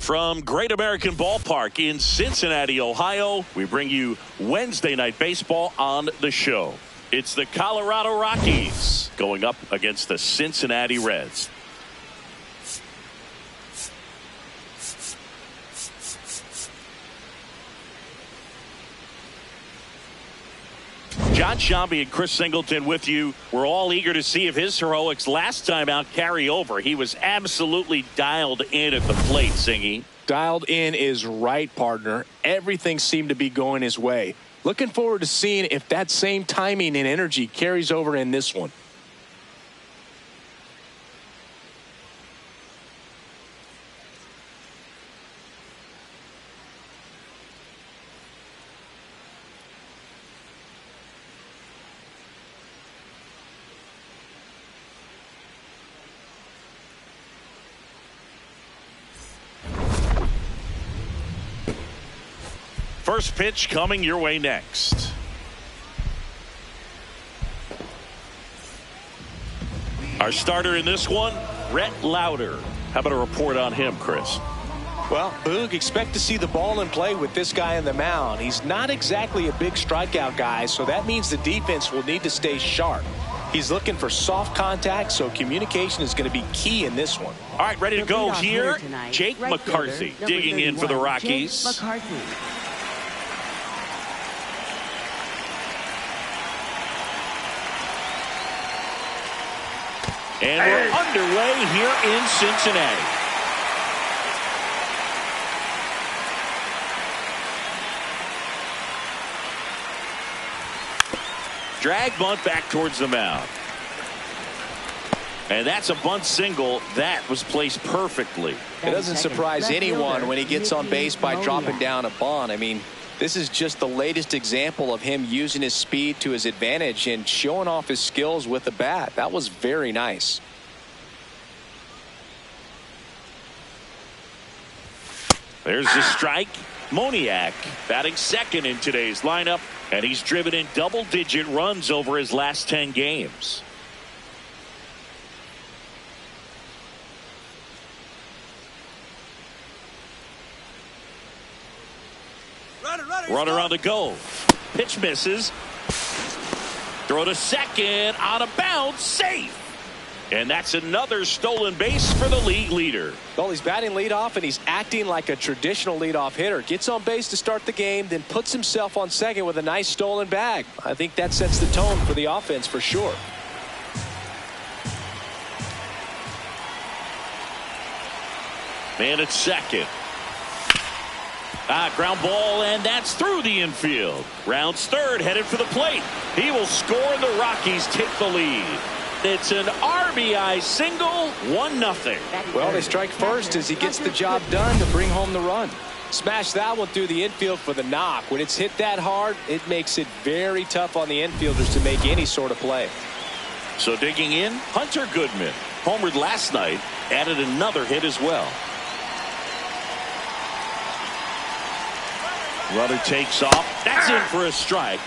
From Great American Ballpark in Cincinnati, Ohio, we bring you Wednesday Night Baseball on the show. It's the Colorado Rockies going up against the Cincinnati Reds. John Sciambi and Chris Singleton with you. We're all eager to see if his heroics last time out carry over. He was absolutely dialed in at the plate, Singy. Dialed in is right, partner. Everything seemed to be going his way. Looking forward to seeing if that same timing and energy carries over in this one. First pitch coming your way next. Our starter in this one, Rhett Lauder. How about a report on him, Chris? Well, Boog, expect to see the ball in play with this guy on the mound. He's not exactly a big strikeout guy, so that means the defense will need to stay sharp. He's looking for soft contact, so communication is going to be key in this one. All right, ready to go here. Jake McCarthy digging in for the Rockies. And we're underway here in Cincinnati. Drag bunt back towards the mound. And that's a bunt single that was placed perfectly. It doesn't surprise anyone when he gets on base by dropping down a bunt. I mean, this is just the latest example of him using his speed to his advantage and showing off his skills with the bat. That was very nice. There's the strike. Moniak batting second in today's lineup, and he's driven in double-digit runs over his last 10 games. Runner on the go. Pitch misses. Throw to second. On a bounce. Safe. And that's another stolen base for the league leader. Well, he's batting leadoff, and he's acting like a traditional leadoff hitter. Gets on base to start the game, then puts himself on second with a nice stolen bag. I think that sets the tone for the offense for sure. Man at second. Ground ball, and that's through the infield. Rounds third, headed for the plate. He will score, and the Rockies take the lead. It's an RBI single, 1-0. Well, they strike first as he gets the job done to bring home the run. Smash that one through the infield for the knock. When it's hit that hard, it makes it very tough on the infielders to make any sort of play. So digging in, Hunter Goodman. Homered last night, added another hit as well. Runner takes off. That's in for a strike.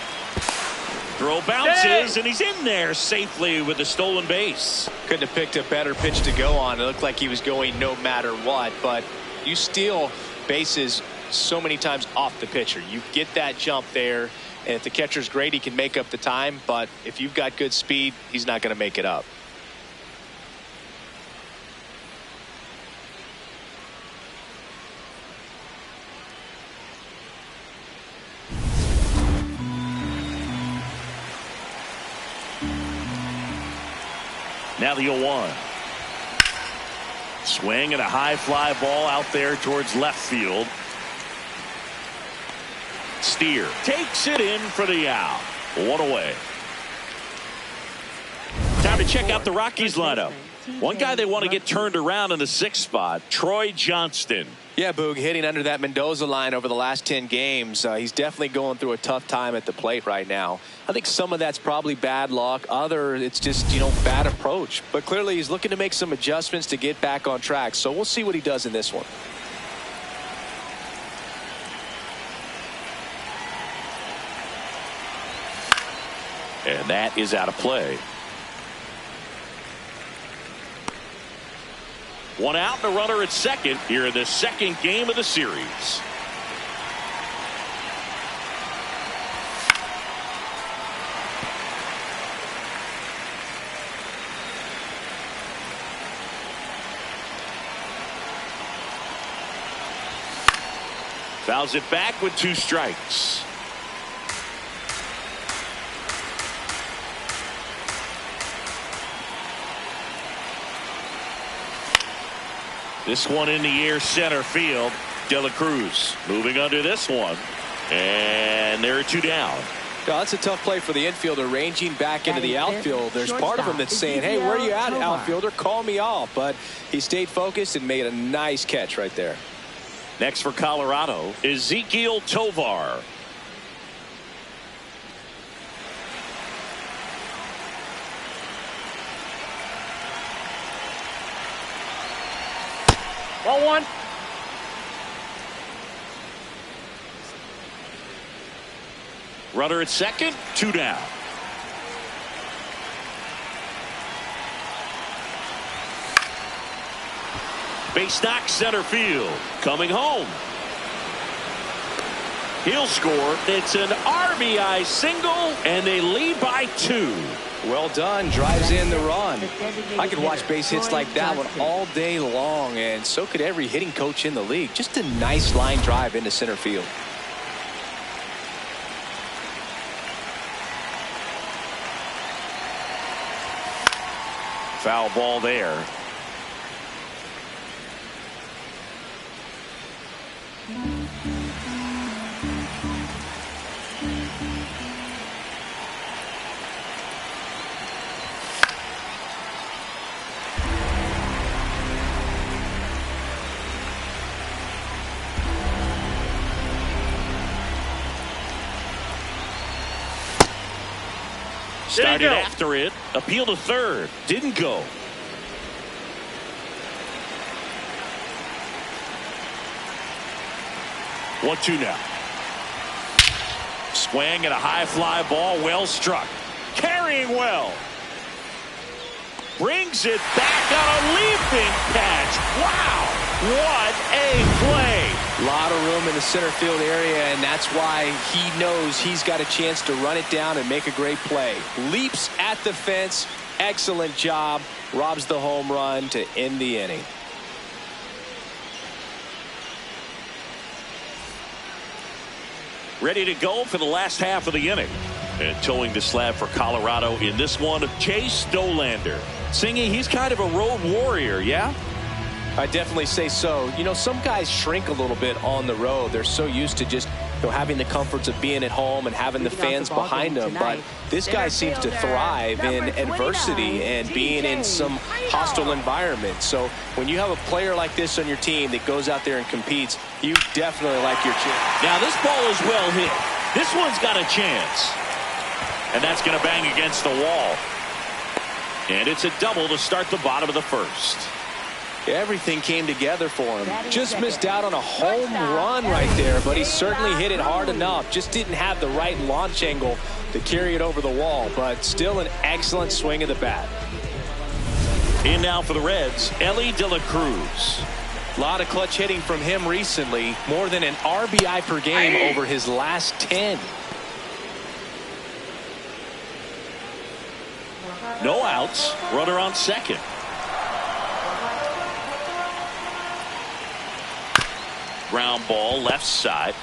Throw bounces, and he's in there safely with the stolen base. Couldn't have picked a better pitch to go on. It looked like he was going no matter what, but you steal bases so many times off the pitcher. You get that jump there, and if the catcher's great, he can make up the time, but if you've got good speed, he's not going to make it up. Now the 0-1. Swing and a high fly ball out there towards left field. Steer takes it in for the out. One away. Time to check out the Rockies lineup. One guy they want to get turned around in the 6th spot, Troy Johnston. Yeah, Boog, hitting under that Mendoza line over the last 10 games. He's definitely going through a tough time at the plate right now. I think some of that's probably bad luck. Other, it's just, bad approach. But clearly he's looking to make some adjustments to get back on track. So we'll see what he does in this one. And that is out of play. One out and a runner at second here in the second game of the series. Fouls it back with 2 strikes. This one in the air center field. De La Cruz moving under this one. And there are 2 down. No, that's a tough play for the infielder, ranging back into the outfield. There's part of him that's saying, hey, where are you at, outfielder? Call me off. But he stayed focused and made a nice catch right there. Next for Colorado, Ezequiel Tovar. Ball 1. Runner at second, 2 down. Base knock center field. Coming home. He'll score. It's an RBI single, and they lead by 2. Well done. Drives in the run. I could watch base hits like that one all day long, and so could every hitting coach in the league. Just a nice line drive into center field. Foul ball there. Started after it. Appeal to third. Didn't go. One, 2 now. Swing and a high fly ball. Well struck. Carrying well. Brings it back on a leaping catch. Wow. What a play. A lot of room in the center field area, and that's why he knows he's got a chance to run it down and make a great play. Leaps at the fence. Excellent job. Robs the home run to end the inning. Ready to go for the last half of the inning. And towing the slab for Colorado in this one, Chase Dollander. Singy, he's kind of a road warrior, yeah? I definitely say so. You know, some guys shrink a little bit on the road. They're so used to just, you know, having the comforts of being at home and having the fans behind them. But this guy seems to thrive in adversity and being in some hostile environment. So when you have a player like this on your team that goes out there and competes, you definitely like your chance. Now this ball is well hit. This one's got a chance. And that's going to bang against the wall. And it's a double to start the bottom of the first. Everything came together for him. Just missed out on a home run right there, but he certainly hit it hard enough. Just didn't have the right launch angle to carry it over the wall, but still an excellent swing of the bat. In now for the Reds, Elly De La Cruz. A lot of clutch hitting from him recently. More than an RBI per game over his last 10. No outs. Runner on second. Ground ball left side.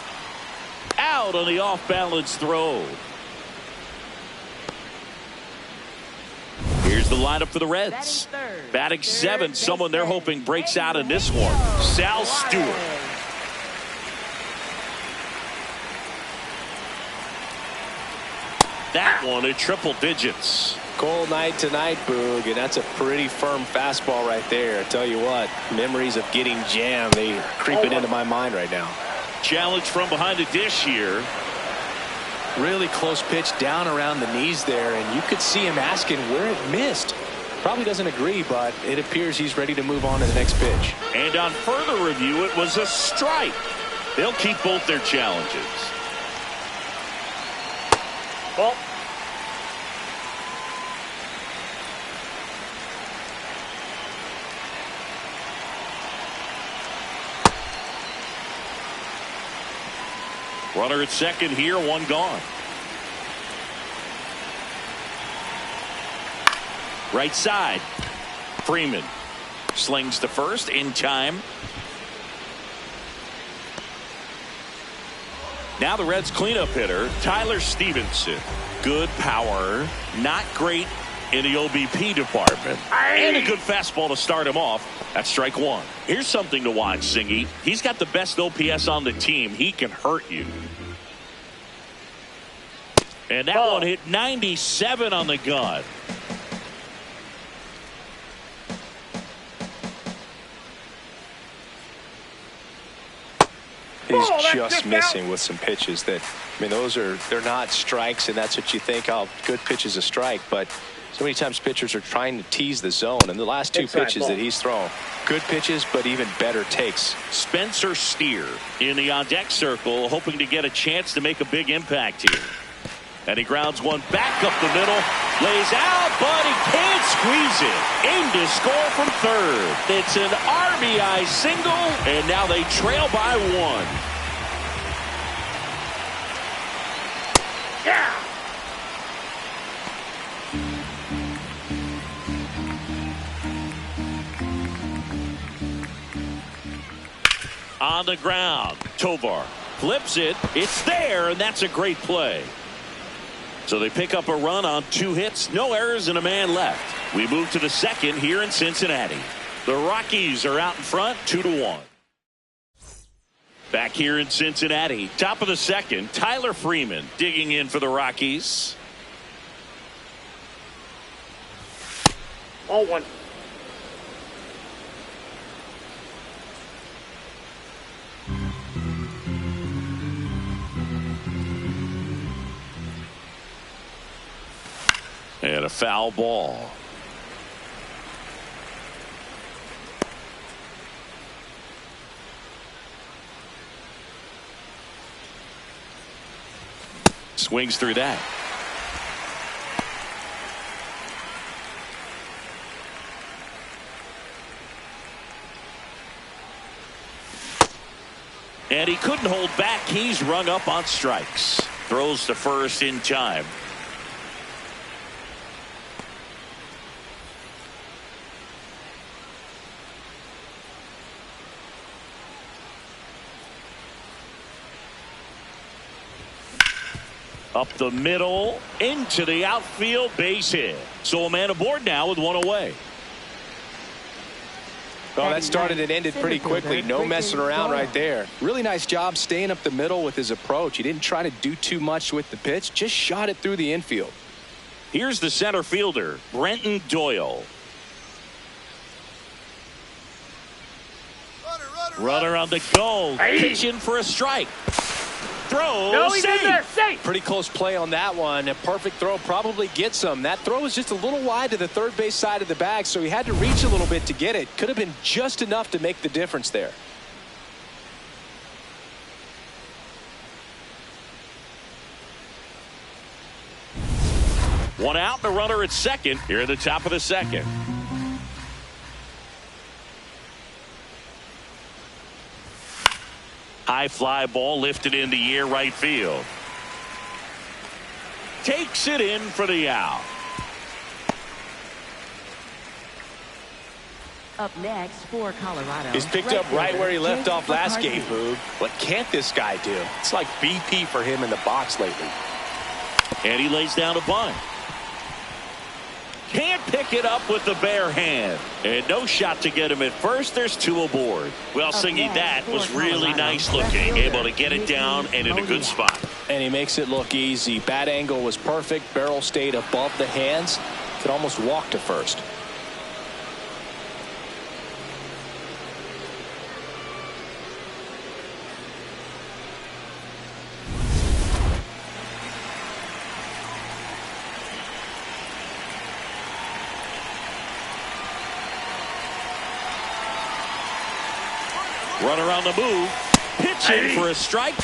Out on the off-balance throw. Here's the lineup for the Reds. Batting seventh, someone they're hoping breaks out in this one. Sal Stewart. That one at triple digits. Cold night tonight, Boog, and that's a pretty firm fastball right there. I tell you what, memories of getting jammed, they are creeping into my mind right now. Challenge from behind the dish here. Really close pitch down around the knees there, and you could see him asking where it missed. Probably doesn't agree, but it appears he's ready to move on to the next pitch. And on further review, it was a strike. They'll keep both their challenges. Ball. Runner at second here, one gone. Right side. Freeman slings to first in time. Now the Reds cleanup hitter, Tyler Stevenson. Good power, not great in the OBP department. And a good fastball to start him off. That's strike one. Here's something to watch, Singy. He's got the best OPS on the team. He can hurt you. And that one hit 97 on the gun. He's just missing with some pitches that, I mean, they're not strikes, and that's what you think, oh, good pitch is a strike, but so many times pitchers are trying to tease the zone, and the last two pitches that he's thrown, good pitches, but even better takes. Spencer Steer in the on-deck circle, hoping to get a chance to make a big impact here. And he grounds one back up the middle, lays out, but he can't squeeze it. Aimed to score from third. It's an RBI single, and now they trail by one. Yeah. On the ground, Tovar flips it. It's there, and that's a great play. So they pick up a run on 2 hits, no errors, and a man left. We move to the second here in Cincinnati. The Rockies are out in front, 2-1. Back here in Cincinnati, top of the second, Tyler Freeman digging in for the Rockies. 0-1. And a foul ball. Swings through that. And he couldn't hold back. He's rung up on strikes. Throws to first in time. Up the middle, into the outfield, base hit. So a man aboard now with one away. Well, that started and ended pretty quickly. No messing around right there. Really nice job staying up the middle with his approach. He didn't try to do too much with the pitch, just shot it through the infield. Here's the center fielder, Brenton Doyle. Runner on the go, pitching for a strike. Throw, no, he's in there, safe. Pretty close play on that one. A perfect throw probably gets him. That throw was just a little wide to the third base side of the bag, so he had to reach a little bit to get it. Could have been just enough to make the difference there. One out, the runner at second here at the top of the second. High fly ball lifted in the air, right field. Takes it in for the out. Up next for Colorado. He's picked up right where he left off last game, Boog. What can't this guy do? It's like BP for him in the box lately. And he lays down a bunt. Can't pick it up with the bare hand. And no shot to get him at first. There's 2 aboard. Well, Singy, that was really nice looking. Able to get it down and in a good spot. And he makes it look easy. Bat angle was perfect. Barrel stayed above the hands. Could almost walk to first. Runner on the move. Pitching for a strike.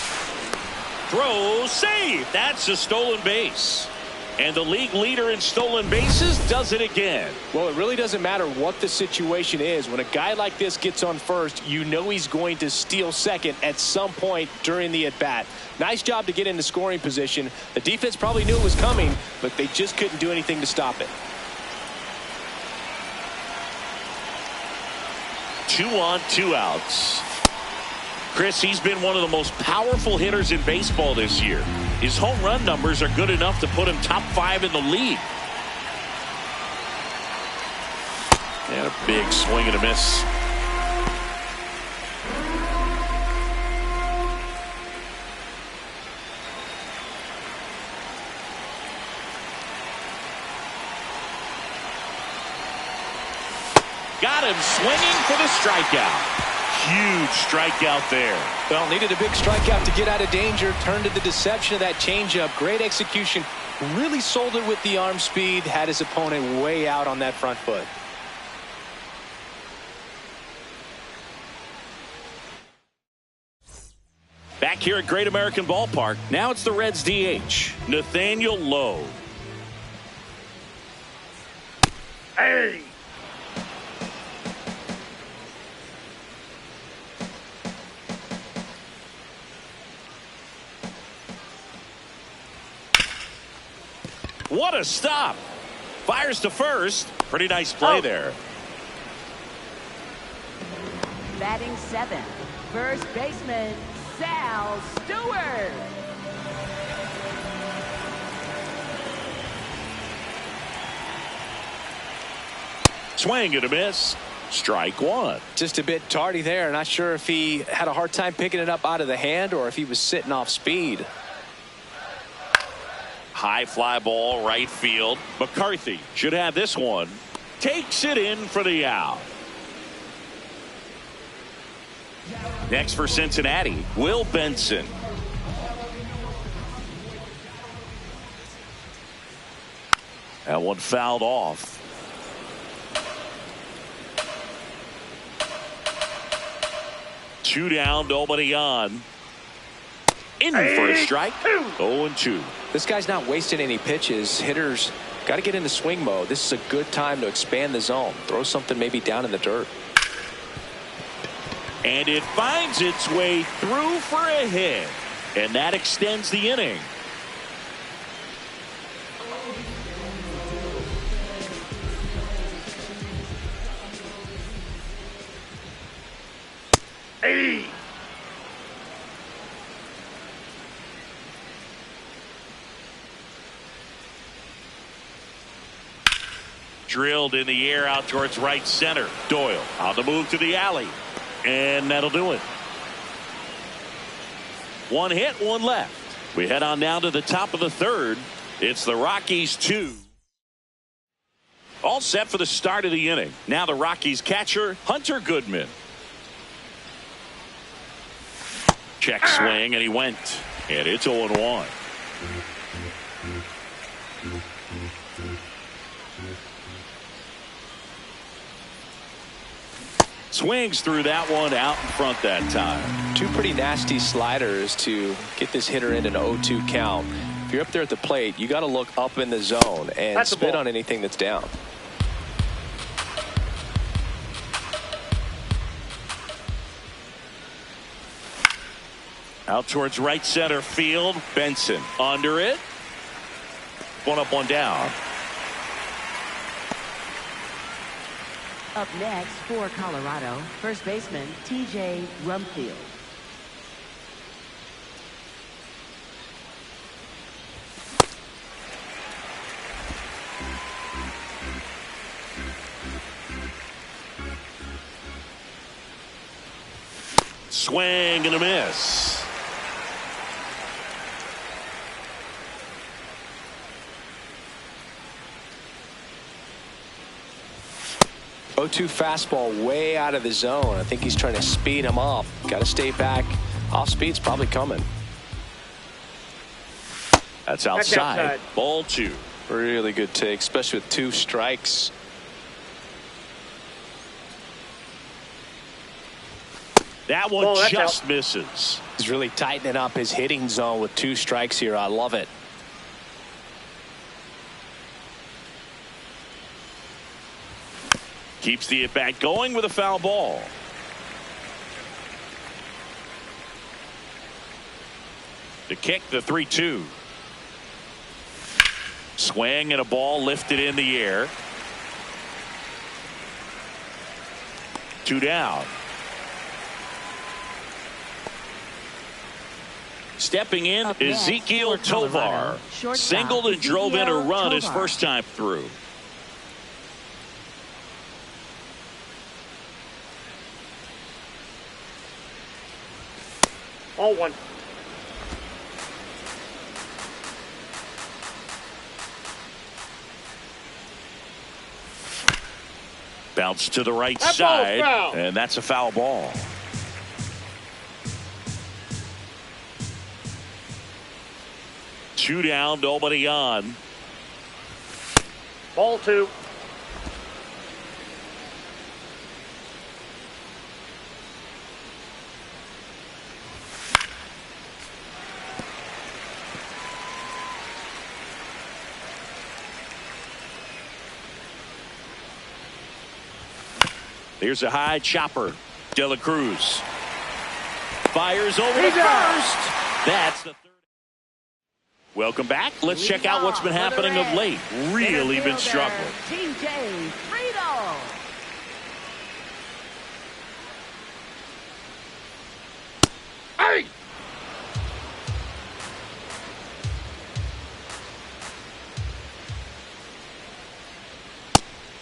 Throw, save. That's a stolen base. And the league leader in stolen bases does it again. Well, it really doesn't matter what the situation is. When a guy like this gets on first, you know he's going to steal second at some point during the at-bat. Nice job to get into scoring position. The defense probably knew it was coming, but they just couldn't do anything to stop it. 2 on, 2 outs. Chris, he's been one of the most powerful hitters in baseball this year. His home run numbers are good enough to put him top 5 in the league. And a big swing and a miss. Got him swinging for the strikeout. Huge strikeout there. Well, needed a big strikeout to get out of danger. Turned to the deception of that changeup. Great execution. Really sold it with the arm speed. Had his opponent way out on that front foot. Back here at Great American Ballpark. Now it's the Reds DH, Nathaniel Lowe. Hey! What a stop. Fires to first. Pretty nice play there. Batting 7th, first baseman, Sal Stewart. Swing and a miss. Strike 1. Just a bit tardy there. Not sure if he had a hard time picking it up out of the hand or if he was sitting off speed. High fly ball right field. McCarthy should have this one. Takes it in for the out. Next for Cincinnati, Will Benson. That one fouled off. Two down, nobody on. In for a strike. 0-2. This guy's not wasting any pitches. Hitters got to get into swing mode. This is a good time to expand the zone. Throw something maybe down in the dirt. And it finds its way through for a hit. And that extends the inning. Hey! Drilled in the air out towards right center. Doyle on the move to the alley. And that'll do it. One hit, one left. We head on down to the top of the third. It's the Rockies 2. All set for the start of the inning. Now the Rockies catcher, Hunter Goodman. Check swing, and he went. And it's 0-1. Swings through that one out in front that time. Two pretty nasty sliders to get this hitter in an 0-2 count. If you're up there at the plate, you got to look up in the zone and spit on anything that's down. Out towards right center field. Benson under it. One up, one down. Up next for Colorado, first baseman TJ Rumfield. Swing and a miss. O2 fastball way out of the zone. I think he's trying to speed him off. Got to stay back. Off speed's probably coming. That's outside. Ball 2. Really good take, especially with 2 strikes. That one just misses. He's really tightening up his hitting zone with 2 strikes here. I love it. Keeps the at-bat going with a foul ball. To kick, the 3-2. Swing and a ball lifted in the air. 2 down. Stepping in, Up next, Ezekiel for Colorado, Tovar. shortstop, Singled and drove in a Ezekiel run his Tovar. first time through. Ball 1. Bounce to the right That ball's side, foul. and that's a foul ball. Two down, nobody on. Ball 2. Here's a high chopper. De La Cruz fires over to He's out. first. That's the third. Welcome back. Let's check out what's been happening of late. Really been struggling. TJ Friedel. Hey!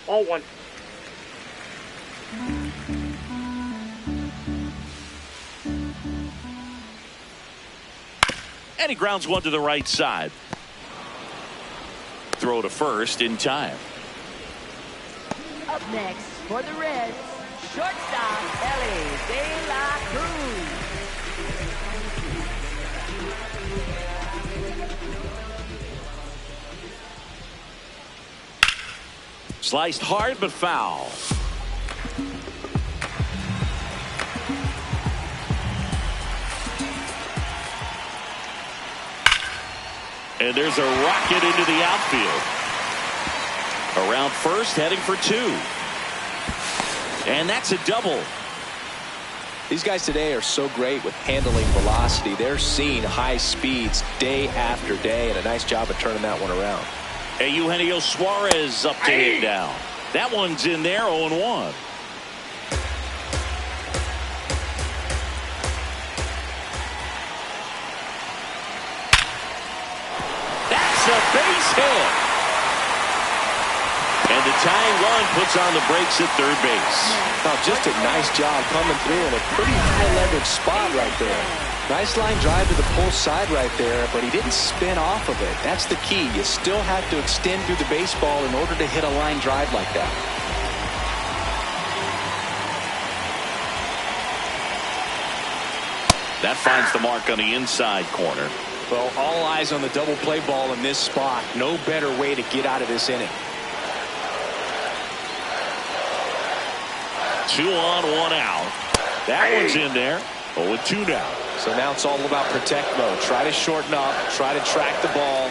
Ball 1. And he grounds one to the right side. Throw to first in time. Up next for the Reds, shortstop Ellie De La Cruz. Sliced hard but foul. And there's a rocket into the outfield. Around first, heading for 2. And that's a double. These guys today are so great with handling velocity. They're seeing high speeds day after day, and a nice job of turning that one around. And Eugenio Suarez up to hit down. That one's in there, 0-1. That's a base hit. And the tying run puts on the brakes at third base. Now, just a nice job coming through in a pretty high leverage spot right there. Nice line drive to the pull side right there, but he didn't spin off of it. That's the key. You still have to extend through the baseball in order to hit a line drive like that. That finds the mark on the inside corner. Well, all eyes on the double play ball in this spot. No better way to get out of this inning. 2 on, 1 out. That one's in there. 0-2 now. So now it's all about protect mode. Try to shorten up, try to track the ball,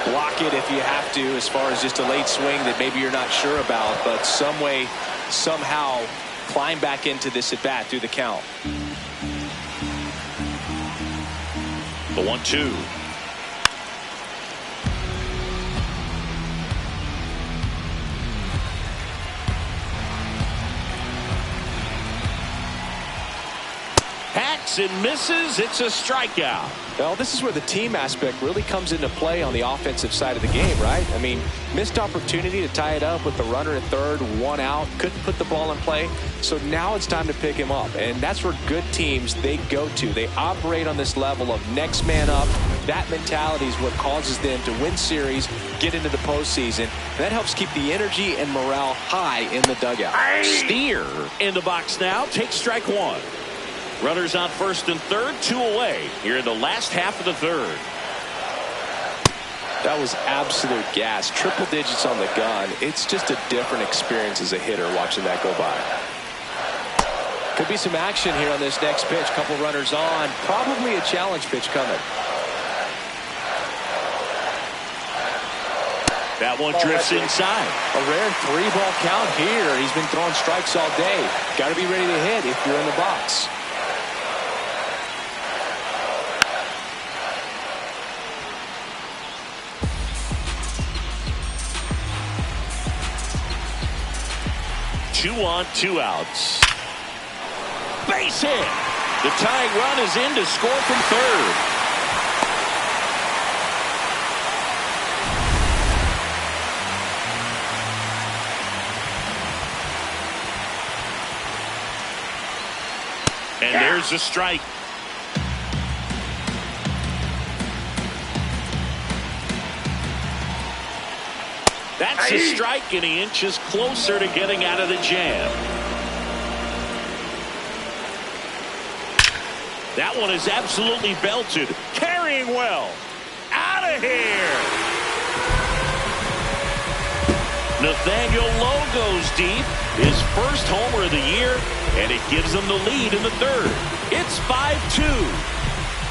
block it if you have to, as far as just a late swing that maybe you're not sure about, but some way, somehow climb back into this at bat through the count. The 1-2. Hacks and misses. It's a strikeout. Well, this is where the team aspect really comes into play on the offensive side of the game, right? I mean, missed opportunity to tie it up with the runner at third, 1 out, couldn't put the ball in play. So now it's time to pick him up, and that's where good teams, they go to. They operate on this level of next man up. That mentality is what causes them to win series, get into the postseason. That helps keep the energy and morale high in the dugout. Steer in the box now. Take strike 1. Runners on first and third, 2 away here in the last half of the third. That was absolute gas. Triple digits on the gun. It's just a different experience as a hitter watching that go by. Could be some action here on this next pitch. Couple runners on. Probably a challenge pitch coming. That one drifts inside. A rare 3-ball count here. He's been throwing strikes all day. Got to be ready to hit if you're in the box. Two on, 2 outs. Base hit. The tying run is in to score from third. And there's a strike. That's a strike, and he inches closer to getting out of the jam. That one is absolutely belted. Carrying well. Out of here. Nathaniel Lowe goes deep. His first homer of the year, and it gives them the lead in the third. It's 5-2.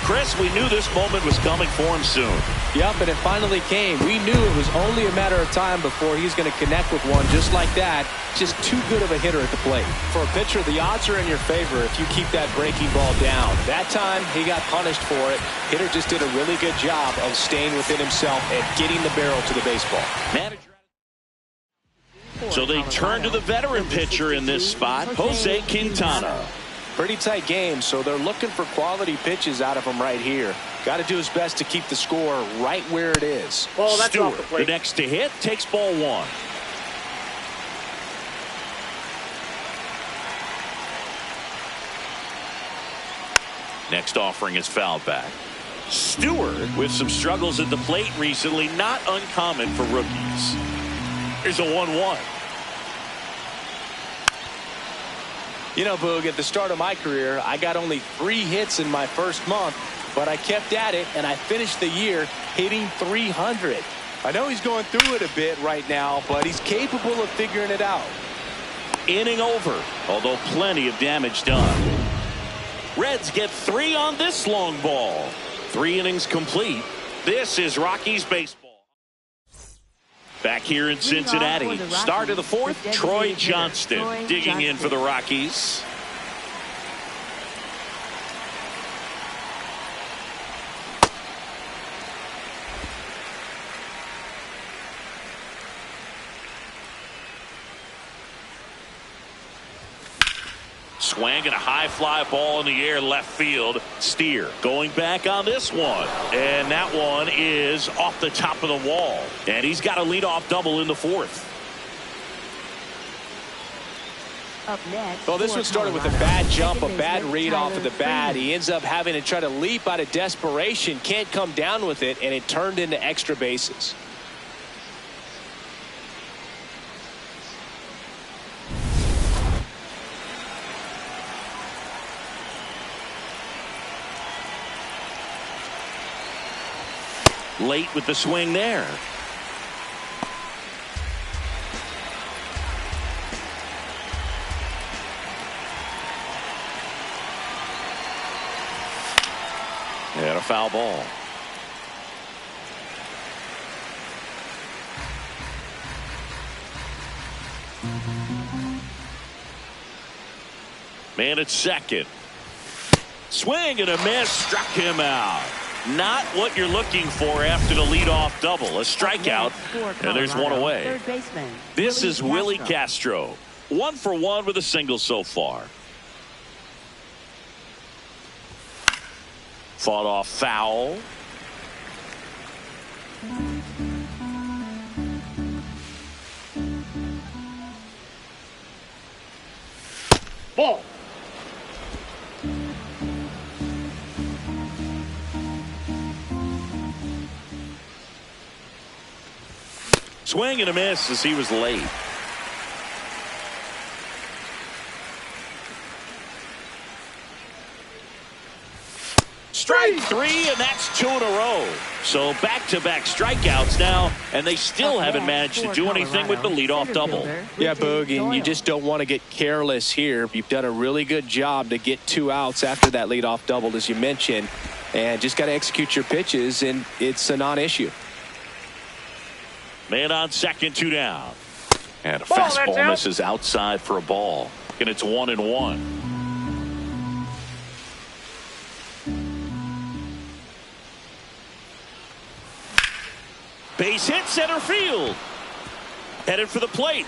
Chris, we knew this moment was coming for him soon. Yep, and it finally came. We knew it was only a matter of time before he's going to connect with one just like that. Just too good of a hitter at the plate. For a pitcher, the odds are in your favor if you keep that breaking ball down. That time, he got punished for it. Hitter just did a really good job of staying within himself and getting the barrel to the baseball. So they turn to the veteran pitcher in this spot, Jose Quintana. Pretty tight game, so they're looking for quality pitches out of him right here. Got to do his best to keep the score right where it is. Well, that's Stewart, off the plate. the next to hit, takes ball 1. Next offering is fouled back. Stewart with some struggles at the plate recently, not uncommon for rookies. Here's a 1-1. You know, Boog, at the start of my career, I got only 3 hits in my first month, but I kept at it, and I finished the year hitting 300. I know he's going through it a bit right now, but he's capable of figuring it out. Inning over, although plenty of damage done. Reds get 3 on this long ball. 3 innings complete. This is Rockies baseball. Back here in Cincinnati, start of the 4th, Troy Johnston digging in for the Rockies. Swang and a high fly ball in the air left field. Steer going back on this one. And that one is off the top of the wall. And he's got a leadoff double in the 4th. Up next, well, this one started with a bad jump, a bad read off of the bat. He ends up having to try to leap out of desperation. Can't come down with it, and it turned into extra bases. Late with the swing there. And a foul ball. Man at second. Swing and a miss, struck him out. Not what you're looking for after the leadoff double. A strikeout, and there's one away. This is Willie Castro. 1 for 1 with a single so far. Fought off foul. Ball. Swing and a miss as he was late. Strike 3, and that's 2 in a row. So back-to-back strikeouts now, and they still haven't managed to do anything with the leadoff double. Yeah, Boog, and you just don't want to get careless here. You've done a really good job to get 2 outs after that leadoff double, as you mentioned, and just got to execute your pitches, and it's a non-issue. Man on second, 2 down. And a Ball, that's fastball out. misses outside for a ball. And it's 1-1. Base hit center field. Headed for the plate.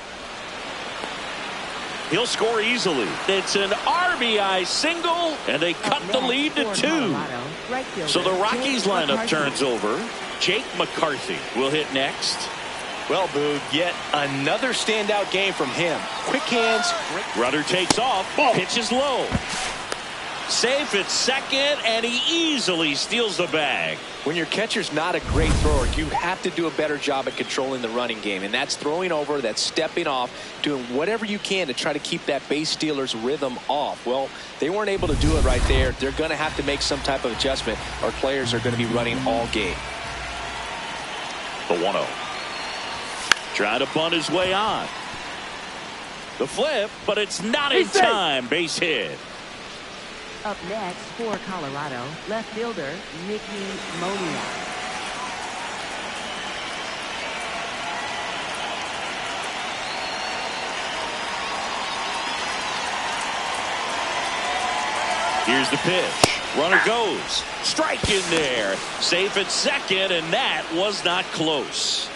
He'll score easily. It's an RBI single, and they cut the lead to 2. So the Rockies lineup turns over. Jake McCarthy will hit next. Well, Boog, yet another standout game from him. Quick hands. Runner takes off. Ball. Pitch is low. Safe at second, and he easily steals the bag. When your catcher's not a great thrower, you have to do a better job at controlling the running game. And that's throwing over, that's stepping off, doing whatever you can to try to keep that base stealer's rhythm off. Well, they weren't able to do it right there. They're going to have to make some type of adjustment, or players are going to be running all game. The 1-0. Trying to bunt his way on. The flip, but it's not in time. Base hit. Up next for Colorado, left fielder Mickey Moniak. Here's the pitch. Runner goes. Strike in there. Safe at second, and that was not close.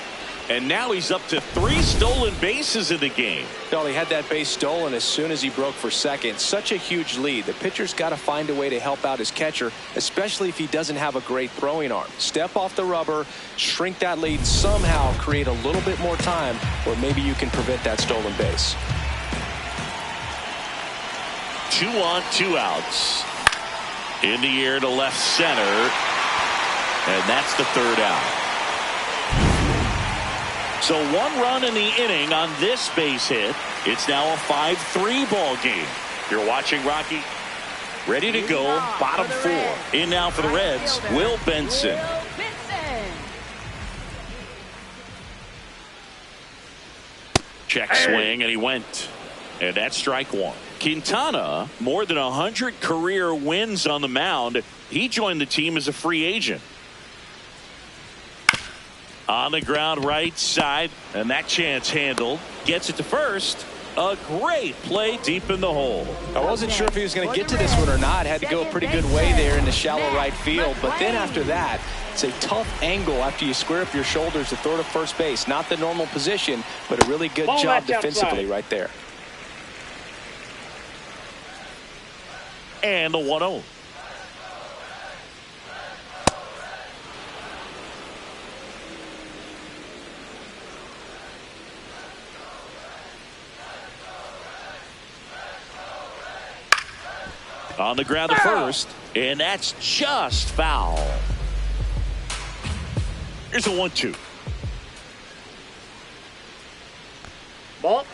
And now he's up to 3 stolen bases in the game. Well, he had that base stolen as soon as he broke for second. Such a huge lead. The pitcher's got to find a way to help out his catcher, especially if he doesn't have a great throwing arm. Step off the rubber, shrink that lead, somehow create a little bit more time, or maybe you can prevent that stolen base. 2 on, 2 outs. In the air to left center. And that's the 3rd out. So 1 run in the inning on this base hit. It's now a 5-3 ball game. You're watching Rocky. Ready to go. Bottom 4. In now for the Reds, Will Benson. Check swing, and he went. And that's strike 1. Quintana, more than 100 career wins on the mound. He joined the team as a free agent. On the ground right side, and that chance handled. Gets it to first. A great play deep in the hole. I wasn't sure if he was going to get to this one or not. Had to go a pretty good way there in the shallow right field. But then after that, it's a tough angle after you square up your shoulders to throw to first base. Not the normal position, but a really good job defensively right there. And the 1-0. On the ground to first, and that's just foul. Here's a 1-2. Ball.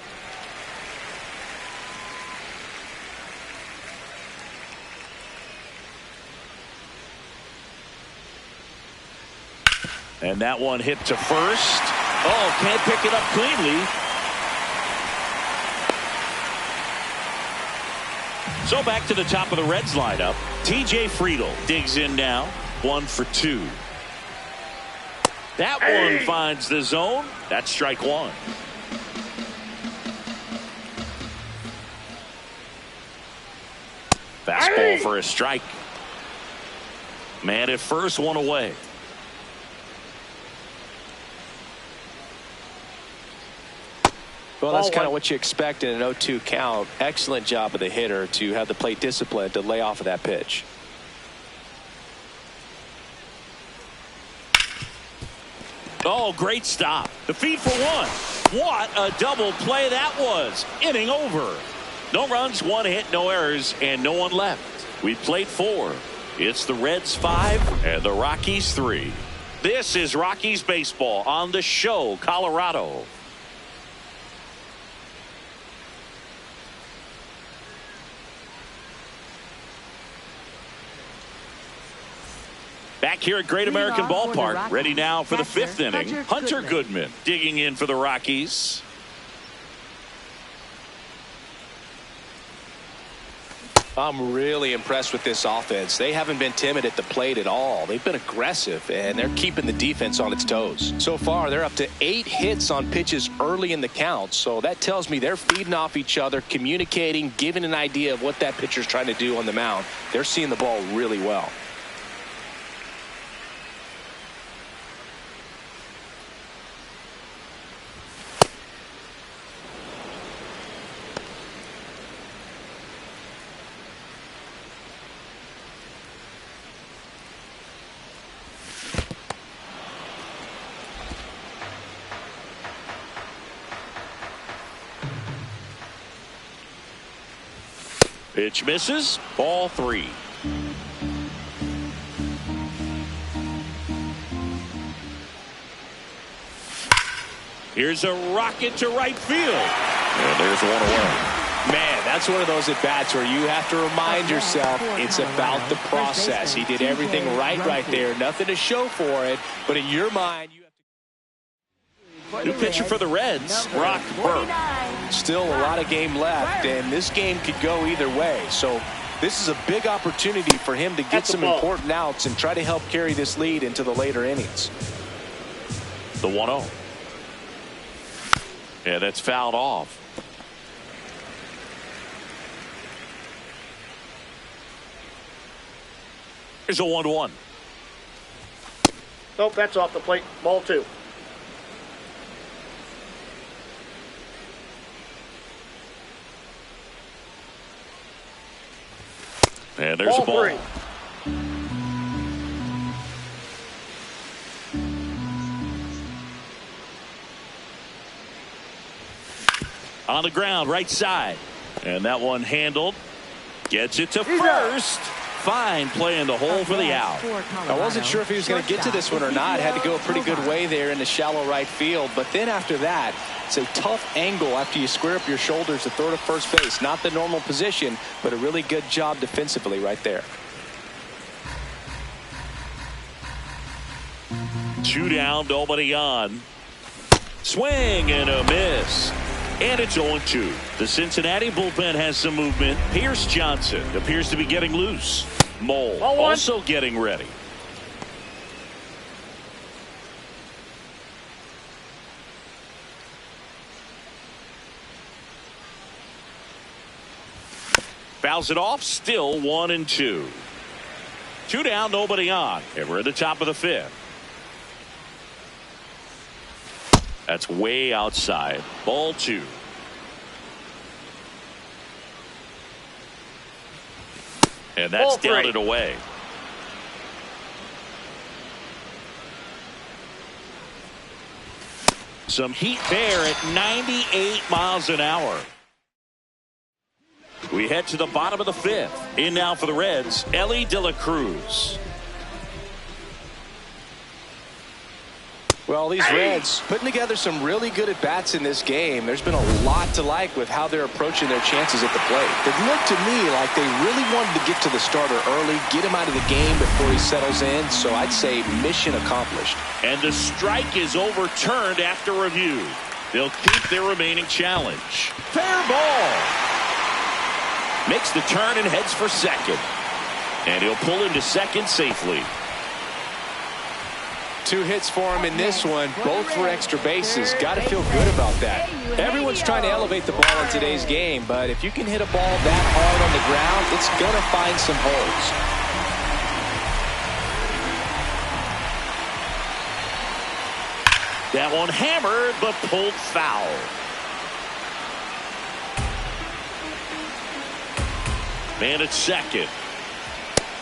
And that one hit to first. Oh, can't pick it up cleanly. So back to the top of the Reds lineup. TJ Friedl digs in now. 1 for 2. That one finds the zone. That's strike 1. Fastball for a strike. Man at first, 1 away. Well, that's kind of what you expect in an 0-2 count. Excellent job of the hitter to have the plate discipline to lay off of that pitch. Oh, great stop. The feed for 1. What a double play that was. Inning over. No runs, 1 hit, no errors, and no one left. We played 4. It's the Reds 5 and the Rockies 3. This is Rockies baseball on the show, Colorado. Back here at Great American Ballpark, ready now for the 5th inning. Hunter Goodman digging in for the Rockies. I'm really impressed with this offense. They haven't been timid at the plate at all. They've been aggressive, and they're keeping the defense on its toes. So far, they're up to 8 hits on pitches early in the count, so that tells me they're feeding off each other, communicating, giving an idea of what that pitcher's trying to do on the mound. They're seeing the ball really well. Pitch misses. Ball 3. Here's a rocket to right field. And there's one away. Man, that's one of those at-bats where you have to remind yourself it's about the process. He did everything right there. Nothing to show for it, but in your mind, you have to... New pitcher for the Reds, Brock Burke. Still a lot of game left, and this game could go either way. So this is a big opportunity for him to get some important outs and try to help carry this lead into the later innings. The 1-0. Yeah, that's fouled off. Here's a 1-1. Nope, that's off the plate. Ball 2. And there's a ball. 3. On the ground, right side. And that one handled. Gets it to first. Fine play in the hole for the out. I wasn't sure if he was going to get to this one or not. Had to go a pretty good way there in the shallow right field. But then after that, it's a tough angle after you square up your shoulders to throw to first base. Not the normal position, but a really good job defensively right there. 2 down, nobody on. Swing and a miss. And it's 0-2. The Cincinnati bullpen has some movement. Pierce Johnson appears to be getting loose. Mole also getting ready. Fouls it off. Still 1-2. 2 down, nobody on. And we're at the top of the 5th. That's way outside. Ball 2. And that's down and away. Some heat there at 98 miles an hour. We head to the bottom of the 5th. In now for the Reds, Ellie De La Cruz. Well, these Reds putting together some really good at-bats in this game. There's been a lot to like with how they're approaching their chances at the plate. It looked to me like they really wanted to get to the starter early, get him out of the game before he settles in. So I'd say mission accomplished. And the strike is overturned after review. They'll keep their remaining challenge. Fair ball. Makes the turn and heads for second. And he'll pull into second safely. 2 hits for him in this one, both for extra bases. Got to feel good about that. Everyone's trying to elevate the ball in today's game, but if you can hit a ball that hard on the ground, it's going to find some holes. That one hammered, but pulled foul. Man at second.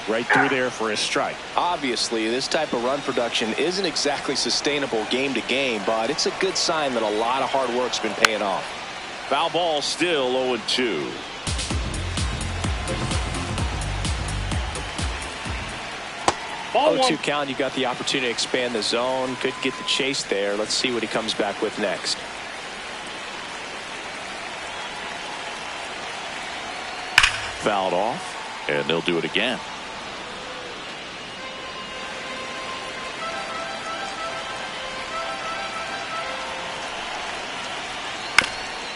Right through there for a strike. Obviously, this type of run production isn't exactly sustainable game to game, but it's a good sign that a lot of hard work's been paying off. Foul ball still 0-2. Ball 0-2 count, you got the opportunity to expand the zone. Could get the chase there. Let's see what he comes back with next. Fouled off, and they'll do it again.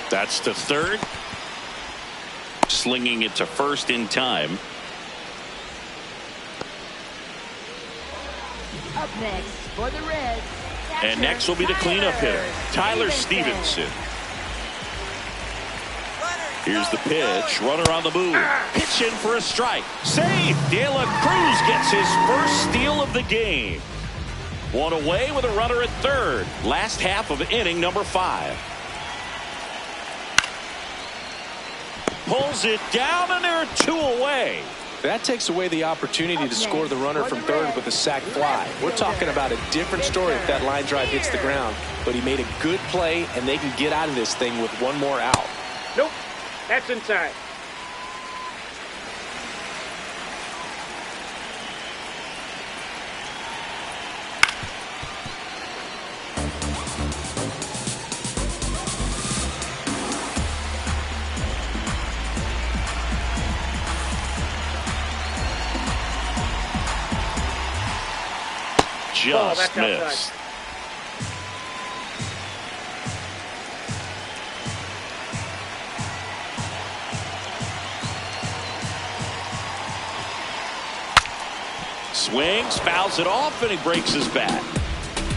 That's to third. Slinging it to first in time. Up next for the Reds. And next will be the cleanup hitter, Tyler Stevenson. Here's the pitch. Runner on the move. Pitch in for a strike. Save. De La Cruz gets his first steal of the game. One away with a runner at third. Last half of inning number 5. Pulls it down, and there are 2 away. That takes away the opportunity to score the runner from third with a sac fly. We're talking about a different story if that line drive hits the ground. But he made a good play, and they can get out of this thing with one more out. Nope. That's inside. Just missed. Outside. Swings, fouls it off, and he breaks his bat.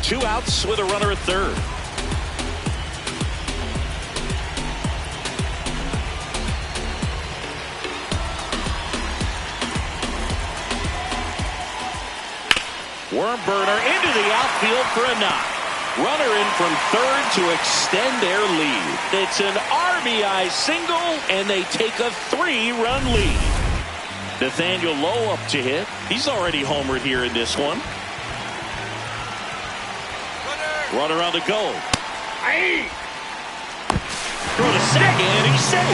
2 outs with a runner at third. Worm burner into the outfield for a knock. Runner in from third to extend their lead. It's an RBI single, and they take a 3-run lead. Nathaniel Lowe up to hit. He's already homered here in this one. Runner on the go. Aye. Throw to second. He's safe.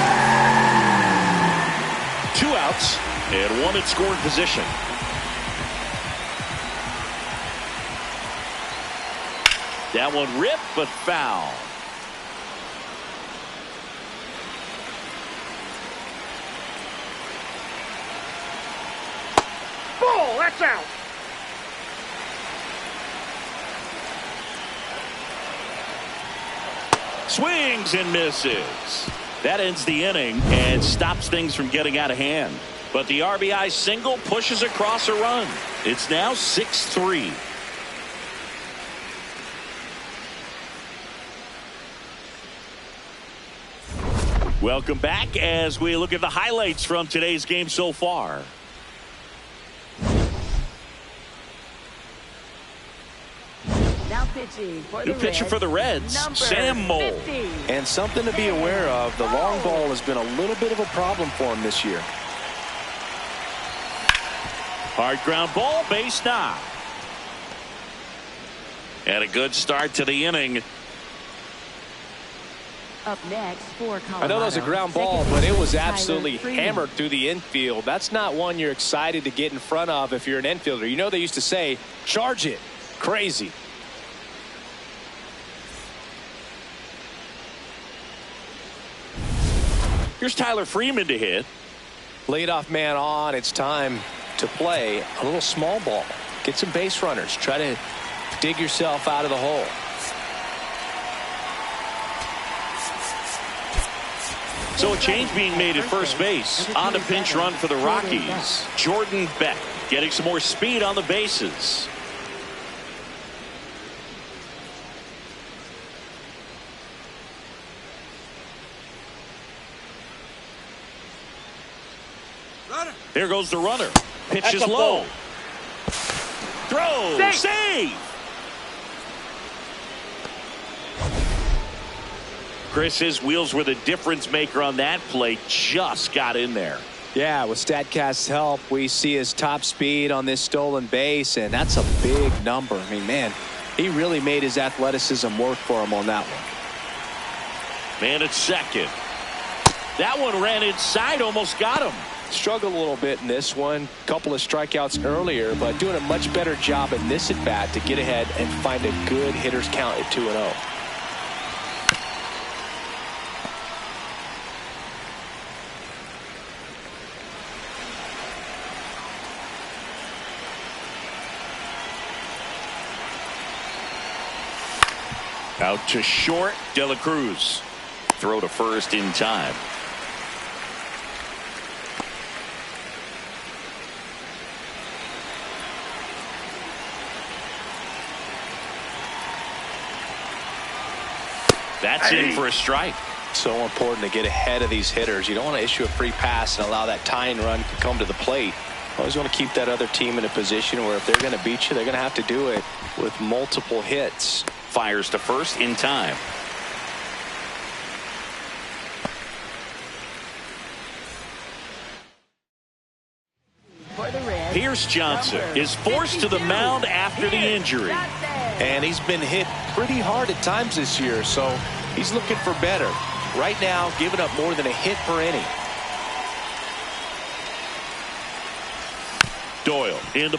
2 outs and 1 in scoring position. That one ripped, but foul. Ball, that's out. Swings and misses. That ends the inning and stops things from getting out of hand. But the RBI single pushes across a run. It's now 6-3. Welcome back as we look at the highlights from today's game so far. Now pitching for New pitcher for the Reds, Sam Mole. 50. And something to be aware of, the long ball has been a little bit of a problem for him this year. Hard ground ball, base knock. And a good start to the inning. Up next for Colorado. I know that was a ground ball, but it was absolutely hammered through the infield. That's not one you're excited to get in front of if you're an infielder. You know they used to say, charge it. Crazy. Here's Tyler Freeman to hit. Leadoff man on. It's time to play a little small ball. Get some base runners. Try to dig yourself out of the hole. So a change being made at first base. On the pinch run for the Rockies. Jordan Beck getting some more speed on the bases. There goes the runner. Pitch is low. Throw. Save. Chris, his wheels were the difference maker on that play. Just got in there. Yeah, with StatCast's help, we see his top speed on this stolen base, and that's a big number. I mean, man, he really made his athleticism work for him on that one. Man at second. That one ran inside, almost got him. Struggled a little bit in this one. Couple of strikeouts earlier, but doing a much better job in this at bat to get ahead and find a good hitter's count at 2-0. Out to short, De La Cruz. Throw to first in time. That's in for a strike. So important to get ahead of these hitters. You don't want to issue a free pass and allow that tying run to come to the plate. Always want to keep that other team in a position where if they're going to beat you, they're going to have to do it with multiple hits. Fires to first in time. For the Reds, Pierce Johnson number is forced to the 52, mound after the Pierce injury. Johnson. And he's been hit pretty hard at times this year, so he's looking for better. Right now, giving up more than a hit per inning. Doyle in the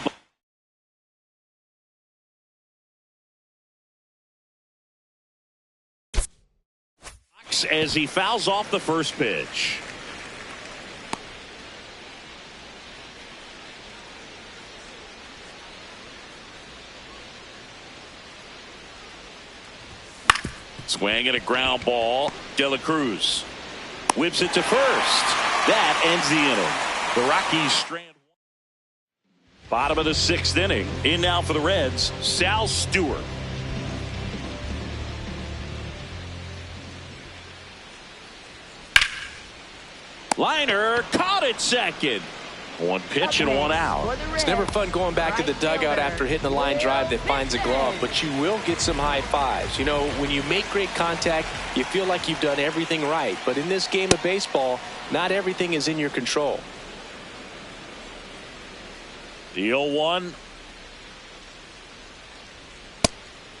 box as he fouls off the first pitch. Swing and a ground ball. De La Cruz whips it to first. That ends the inning. The Rockies strand. Bottom of the sixth inning. In now for the Reds, Sal Stewart. Liner caught at second. One pitch and one out. It's never fun going back to the dugout after hitting a line drive that finds a glove, but you will get some high fives. You know, when you make great contact, you feel like you've done everything right. But in this game of baseball, not everything is in your control. The 0-1.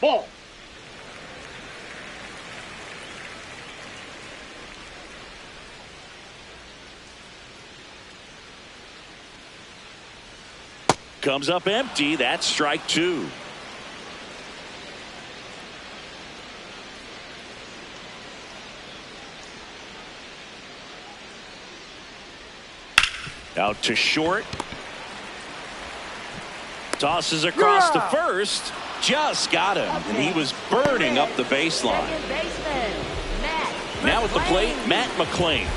Ball. Comes up empty. That's strike two. Out to short. Tosses across to first. Just got him. And he was burning up the baseline. Second baseman, Matt Now at the plate, McClain. Matt McClain.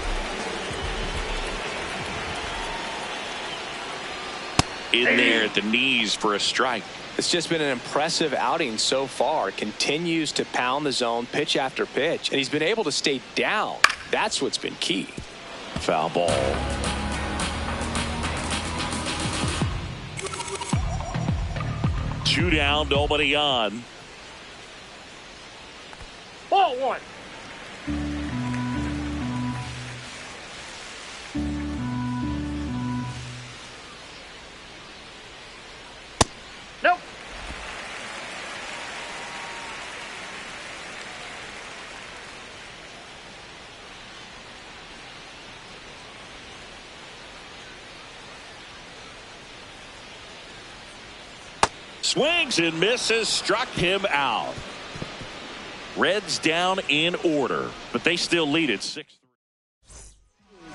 In there at the knees for a strike. It's just been an impressive outing so far. Continues to pound the zone pitch after pitch, and he's been able to stay down. That's what's been key. Foul ball. Two down, nobody on. Ball one. Nope. Swings and misses, struck him out. Reds down in order, but they still lead it 6-3.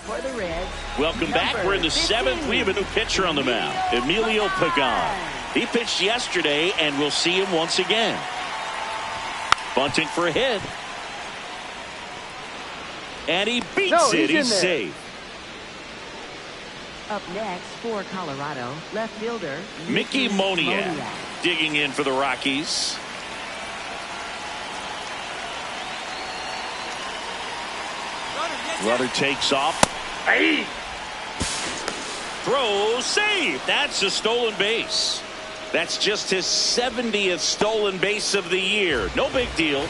For the Reds, Welcome back. We're in the 7th. We have a new pitcher on the mound, Emilio Pagan. He pitched yesterday, and we'll see him once again. Bunting for a hit. And he beats it. He's safe. Up next for Colorado, left fielder Mickey Moniak digging in for the Rockies. Runner takes off. Hey. Throw, save. That's a stolen base. That's just his 70th stolen base of the year. No big deal.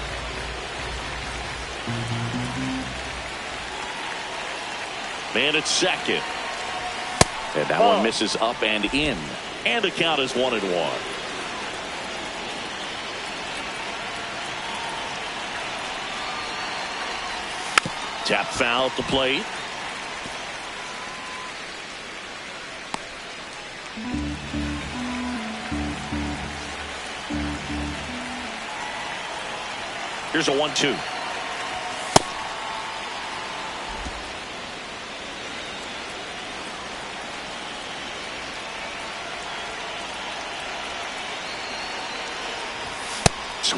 Man at second. And that one misses up and in. And the count is 1-1. Tap foul at the plate. Here's a 1-2.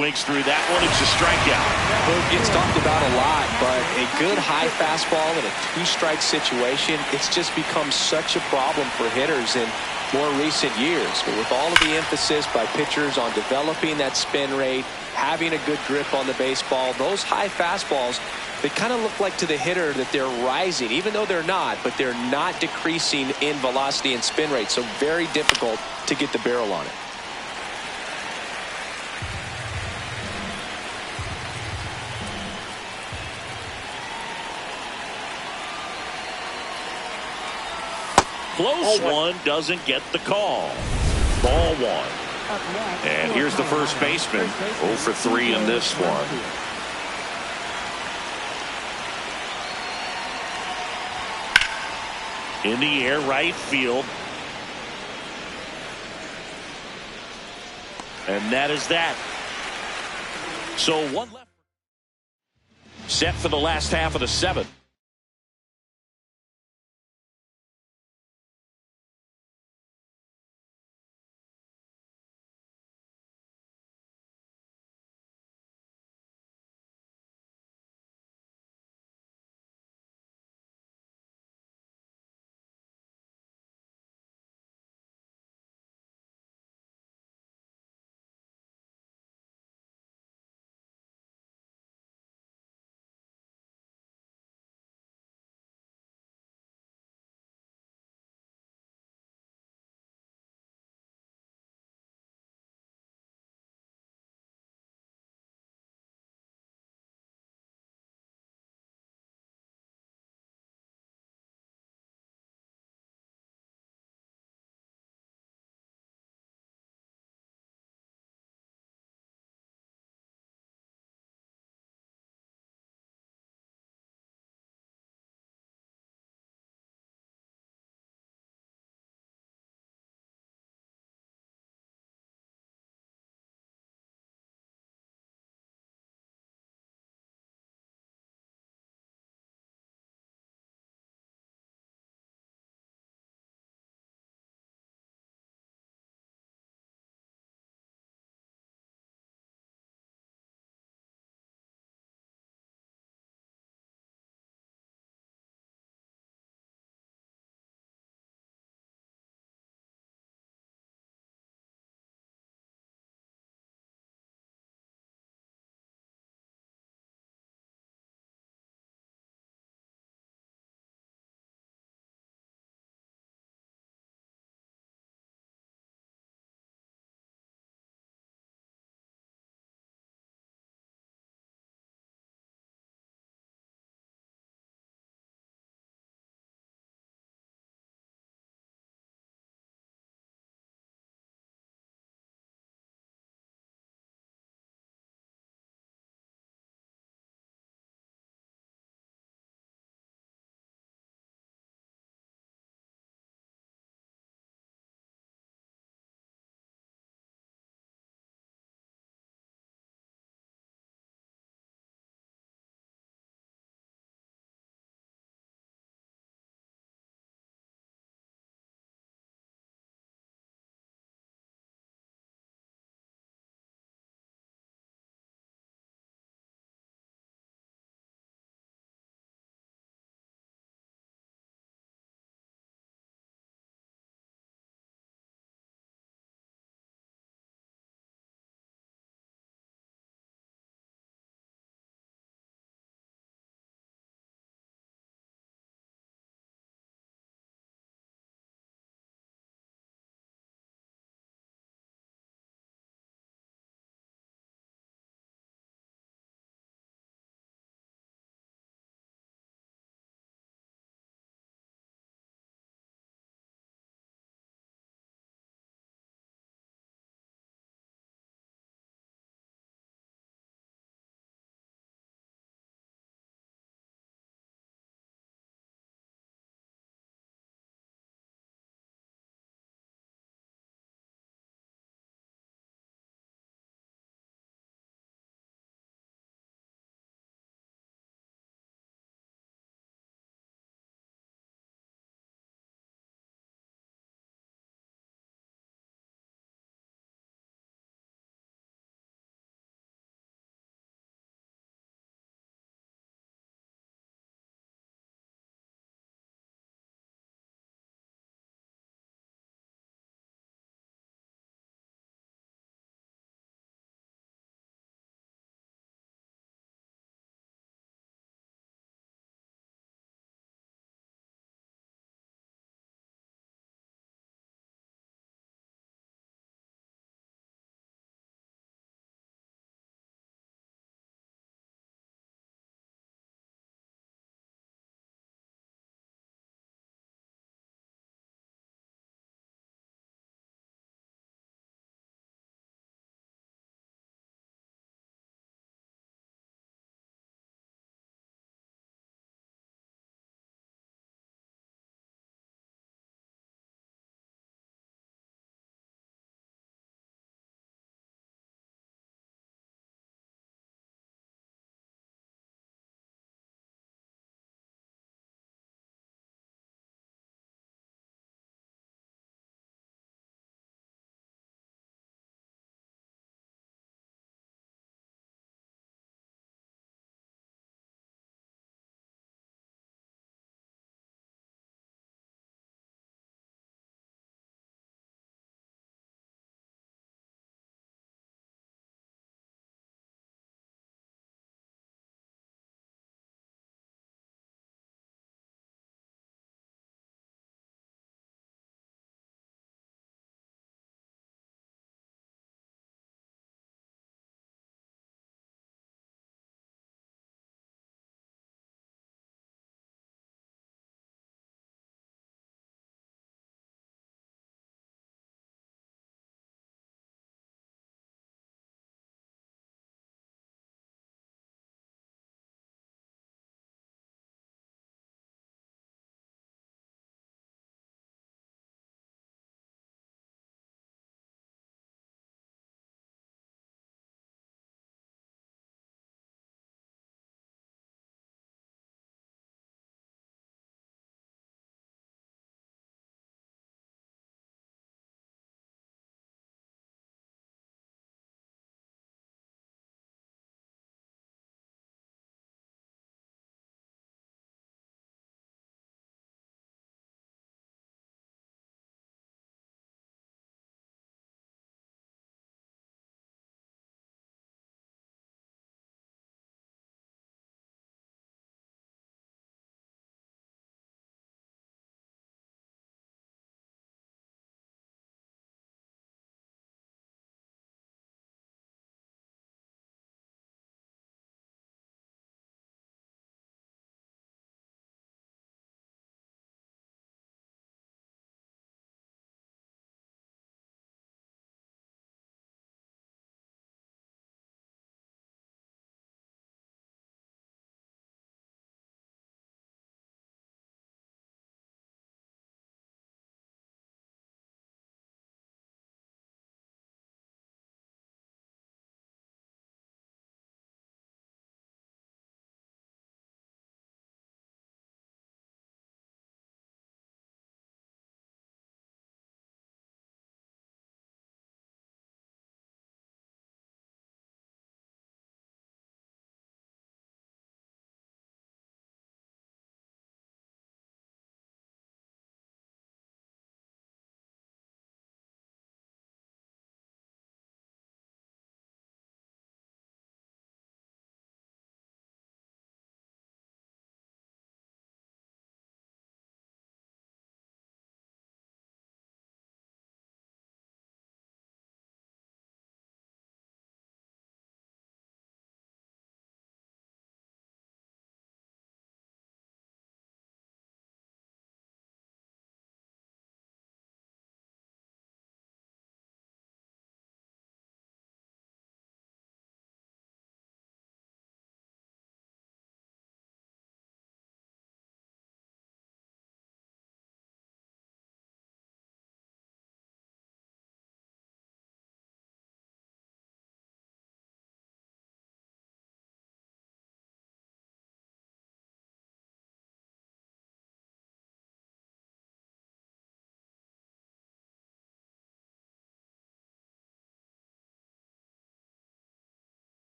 swings through that one. It's a strikeout. Well, it gets talked about a lot, but a good high fastball in a two-strike situation, it's just become such a problem for hitters in more recent years. But with all of the emphasis by pitchers on developing that spin rate, having a good grip on the baseball, those high fastballs, they kind of look like to the hitter that they're rising, even though they're not, but they're not decreasing in velocity and spin rate. So very difficult to get the barrel on it. Close one, doesn't get the call. Ball one. Up next, And here's the first baseman. 0 for 3 in this one. In the air, right field. And that is that. So one left. Set for the last half of the 7th.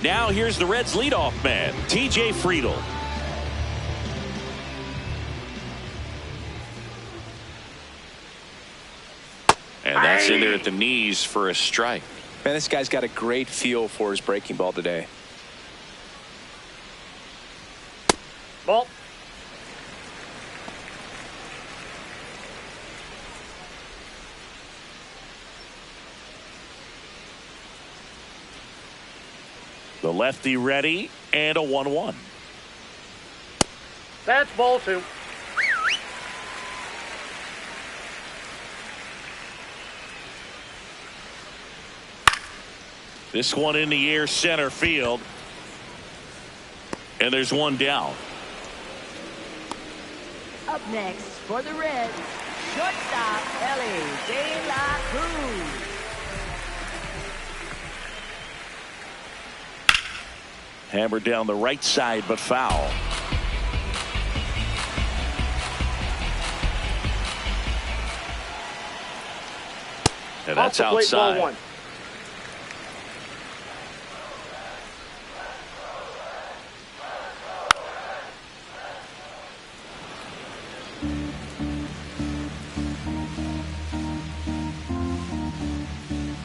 Now here's the Reds leadoff man, TJ Friedl. And that's in there at the knees for a strike. Man, this guy's got a great feel for his breaking ball today. Ball. The lefty ready, and a 1-1. That's ball 2. This one in the air, center field. And there's one down. Up next for the Reds, shortstop Ellie De La Cruz. Hammered down the right side, but foul. And that's Off the plate, ball outside. 1.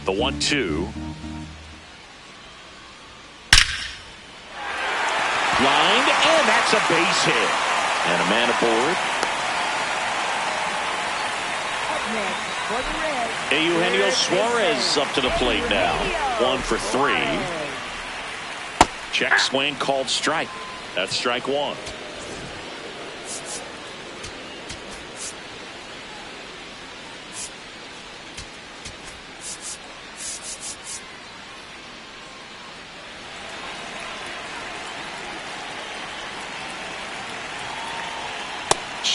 The 1-2. Lined, and that's a base hit. And a man aboard. Up next for the Reds, Eugenio Suarez up to the plate now. 1 for 3. Check swing called strike. That's strike 1.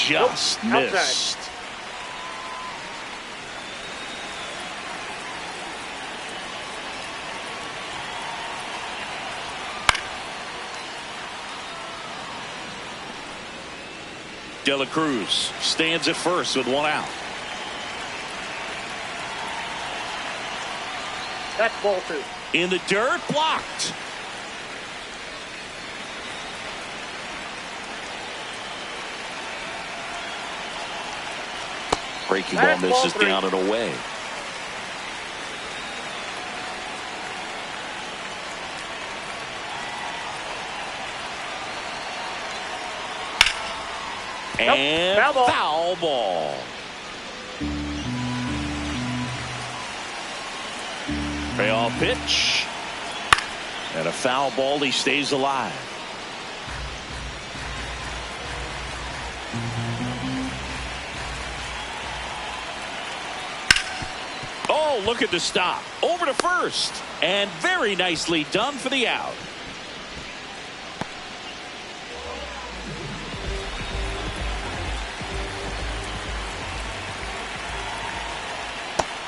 Just Nope, missed. De La Cruz stands at first with 1 out. That's ball 2. In the dirt, blocked. Breaking ball That's ball misses 3. down and away. And foul ball. foul ball. Payoff pitch. And a foul ball. He stays alive. Oh, look at the stop. Over to first. And very nicely done for the out.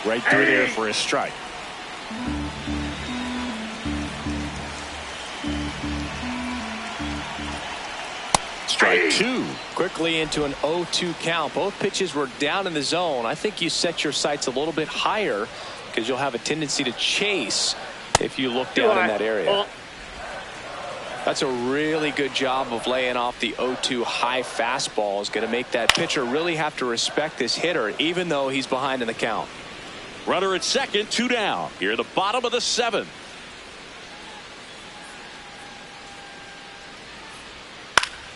Right through there for a strike. Strike 2. Quickly into an 0-2 count. Both pitches were down in the zone. I think you set your sights a little bit higher because you'll have a tendency to chase if you look down in that area. That's a really good job of laying off the 0-2 high fastball. Is going to make that pitcher really have to respect this hitter even though he's behind in the count. Runner at second, 2 down. Here at the bottom of the 7th.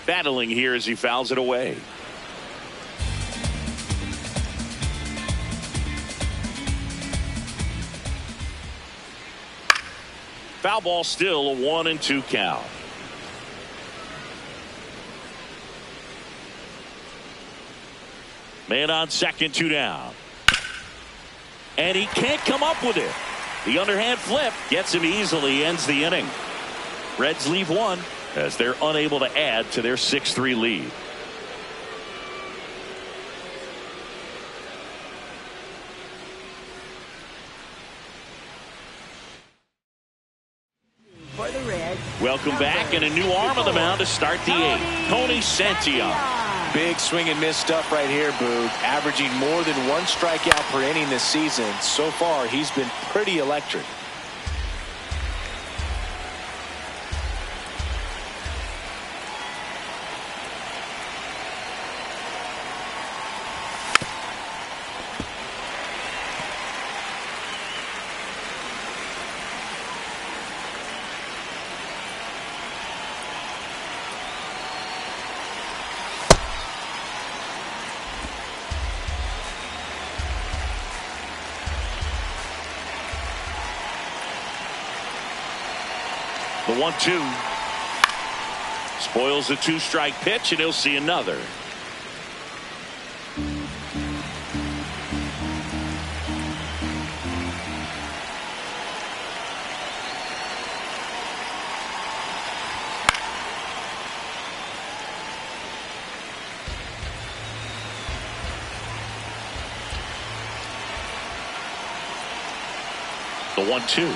Battling here as he fouls it away. Foul ball, still a 1-2 count. Man on second, 2 down. And he can't come up with it. The underhand flip gets him easily, ends the inning. Reds leave 1 as they're unable to add to their 6-3 lead. For the Reds, Welcome back, and a new arm of the mound to start the 8th. Tony Santillan. Big swing and miss stuff right here, Boog. Averaging more than 1 strikeout per inning this season. So far, he's been pretty electric. The 1-2. Spoils the 2-strike pitch, and he'll see another. The 1-2.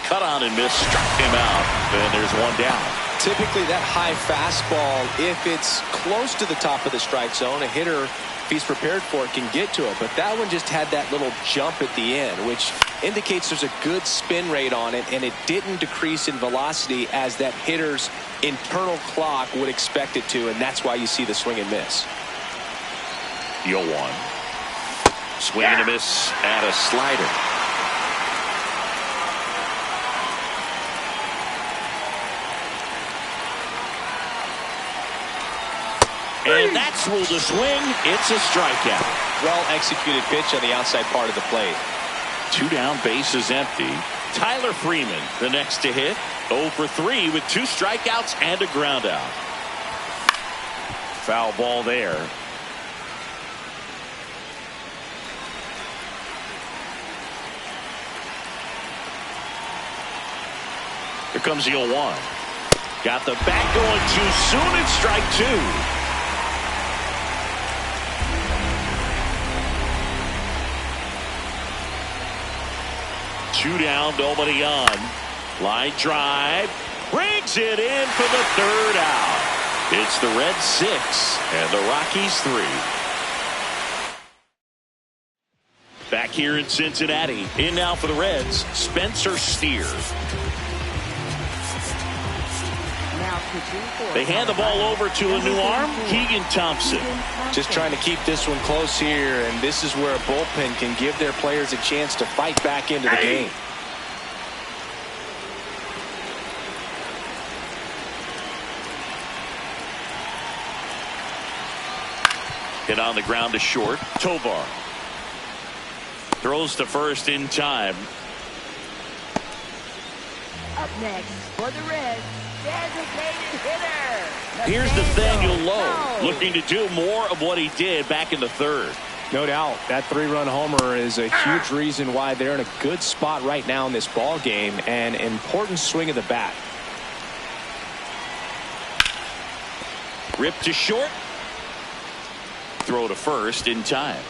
Cut on and miss, struck him out, and there's one down. Typically that high fastball, if it's close to the top of the strike zone, a hitter, if he's prepared for it, can get to it. But that one just had that little jump at the end, which indicates there's a good spin rate on it, and it didn't decrease in velocity as that hitter's internal clock would expect it to, and that's why you see the swing and miss. The 0-1. Swing and a miss at a slider. And that's ruled a swing. It's a strikeout. Well executed pitch on the outside part of the plate. 2 down, bases empty. Tyler Freeman, the next to hit. 0 for 3 with 2 strikeouts and a ground out. Foul ball there. Here comes the 0-1. Got the bat going too soon. It's strike 2. 2 down, nobody on. Line drive. Brings it in for the 3rd out. It's the Reds 6 and the Rockies 3. Back here in Cincinnati. In now for the Reds, Spencer Steer. They hand the ball over to a new arm, Keegan Thompson. Just trying to keep this one close here, and this is where a bullpen can give their players a chance to fight back into the game. Hit on the ground to short. Tovar throws to first in time. Up next for the Reds, designated hitter. Here's Nathaniel Lowe, looking to do more of what he did back in the 3rd. No doubt that 3-run homer is a huge reason why they're in a good spot right now in this ball game, and an important swing of the bat. Rip to short. Throw to first in time.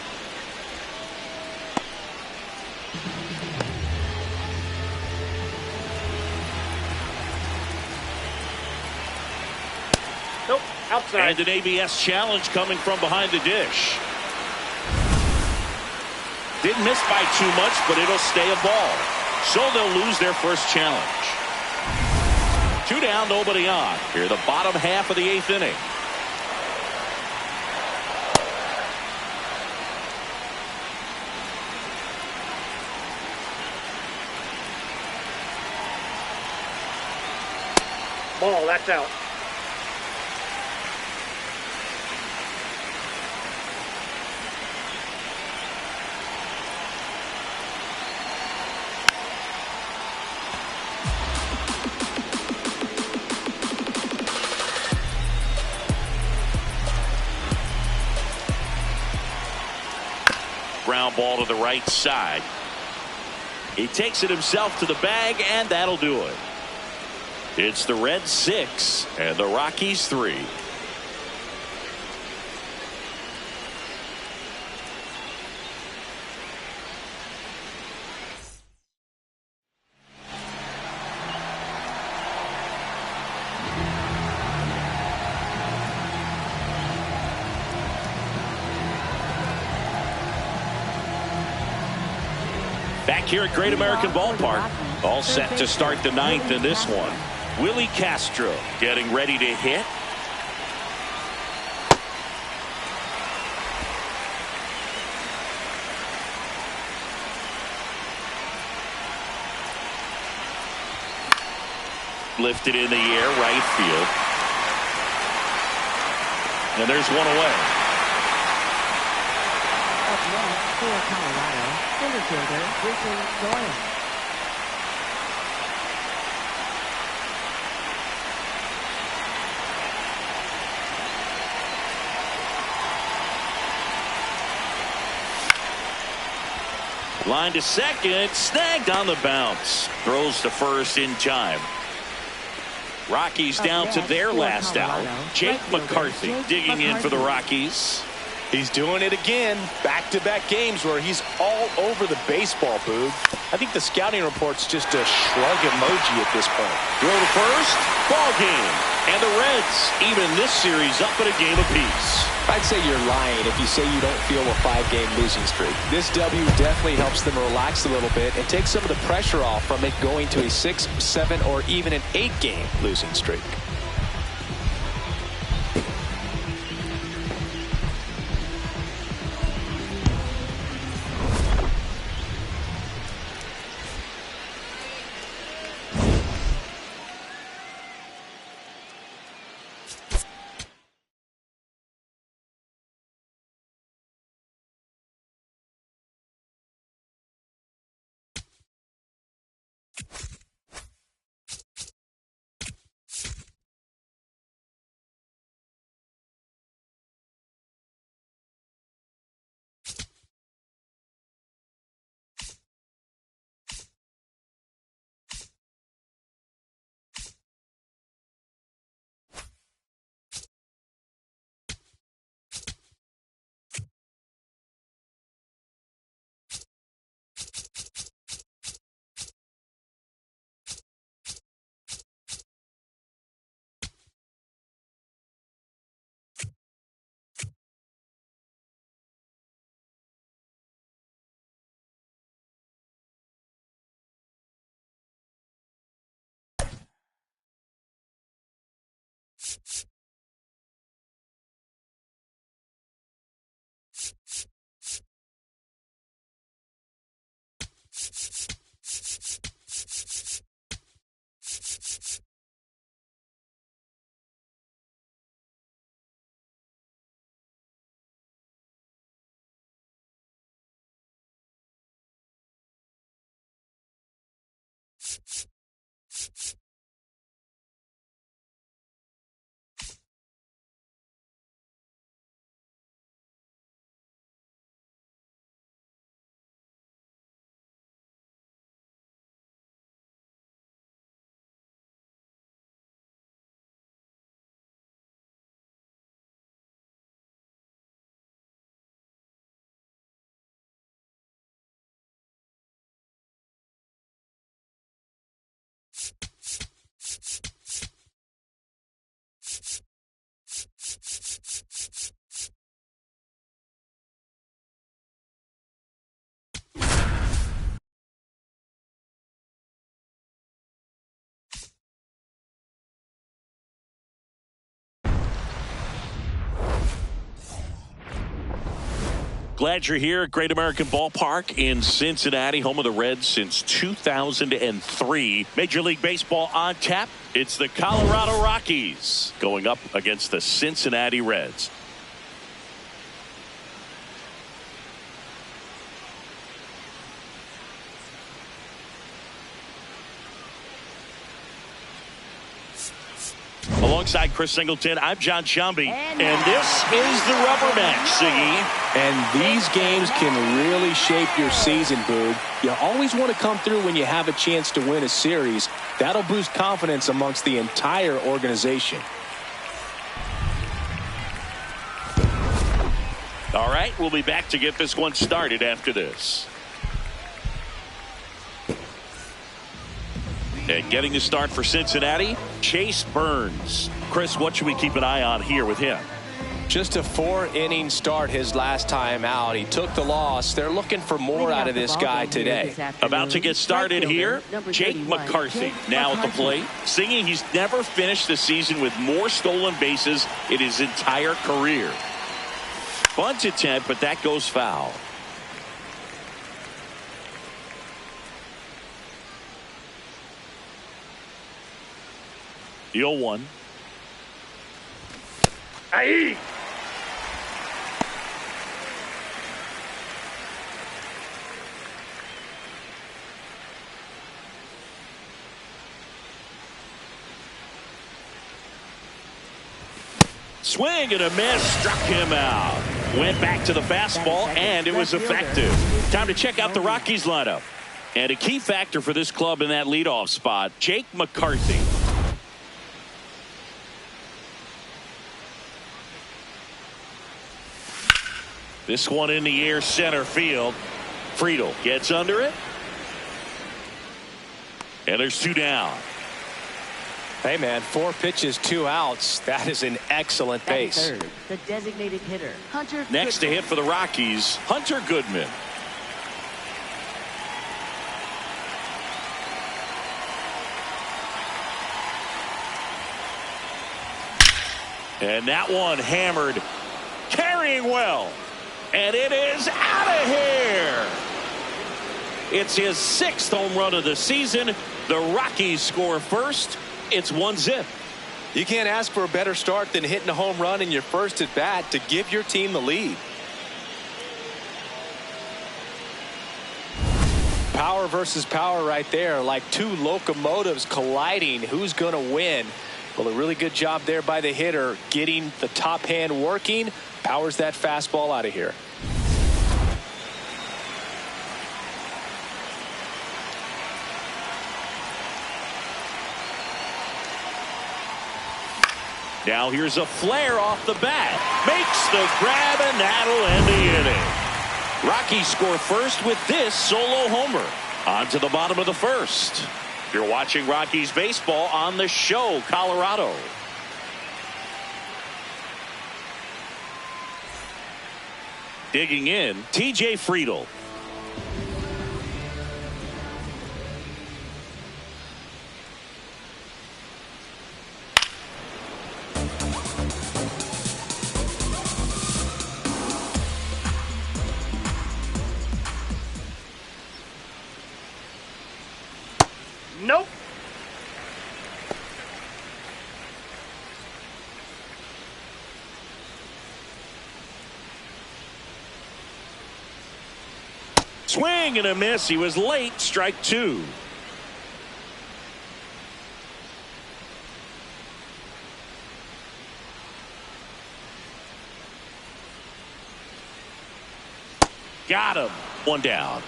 Nope, outside. And an ABS challenge coming from behind the dish. Didn't miss by too much, but it'll stay a ball. So they'll lose their first challenge. 2 down, nobody on. Here the bottom half of the 8th inning. Ball, that's out. Ground ball to the right side. He takes it himself to the bag, and that'll do it. It's the Reds 6 and the Rockies 3. Back here at Great American Ballpark, all set to start the 9th in this one. Willie Castro getting ready to hit. Lifted in the air, right field. And there's one away. Up next for Colorado, center fielder Britton Doyle. Line to second, snagged on the bounce. Throws to first in time. Rockies down to their last out. Jake McCarthy digging in for the Rockies. He's doing it again. Back-to-back games where he's all over the baseball, Boog. I think the scouting report's just a shrug emoji at this point. Throw to first, ball game. And the Reds even this series up at a game apiece. I'd say you're lying if you say you don't feel a 5-game losing streak. This W definitely helps them relax a little bit and take some of the pressure off from it going to a 6, 7, or even an 8-game losing streak. Glad you're here at Great American Ballpark in Cincinnati, home of the Reds since 2003. Major League Baseball on tap. It's the Colorado Rockies going up against the Cincinnati Reds. Alongside Chris Singleton, I'm John Sciambi, and this is the rubber match, Siggy. And these games can really shape your season, Boog. You always want to come through when you have a chance to win a series. That'll boost confidence amongst the entire organization. All right, we'll be back to get this one started after this. And getting the start for Cincinnati, Chase Burns. Chris, what should we keep an eye on here with him? Just a 4-inning start his last time out. He took the loss. They're looking for more out of this guy today. About to get started here, Jake McCarthy now at the plate. Singing he's never finished the season with more stolen bases in his entire career. Bunt attempt, but that goes foul. The 0-1. Aye. Swing and a miss, struck him out. Went back to the fastball, and it was effective. Time to check out the Rockies lineup. And a key factor for this club in that leadoff spot, Jake McCarthy. This one in the air, center field. Friedel gets under it. And there's 2 down. Hey, man, 4 pitches, 2 outs. That is an excellent base. Third, the designated hitter, Hunter Next to hit for the Rockies, Hunter Goodman. And that one hammered, carrying well. And it is out of here. It's his 6th home run of the season. The Rockies score first. It's 1-0. You can't ask for a better start than hitting a home run in your first at bat to give your team the lead. Power versus power right there, like 2 locomotives colliding. Who's going to win? Well, a really good job there by the hitter, getting the top hand working. Powers that fastball out of here. Now here's a flare off the bat. Makes the grab, and that'll end the inning. Rockies score first with this solo homer. On to the bottom of the first. You're watching Rockies baseball on the show, Colorado. Digging in, TJ Friedel. Nope. Swing and a miss. He was late. Strike 2. Got him. 1 down.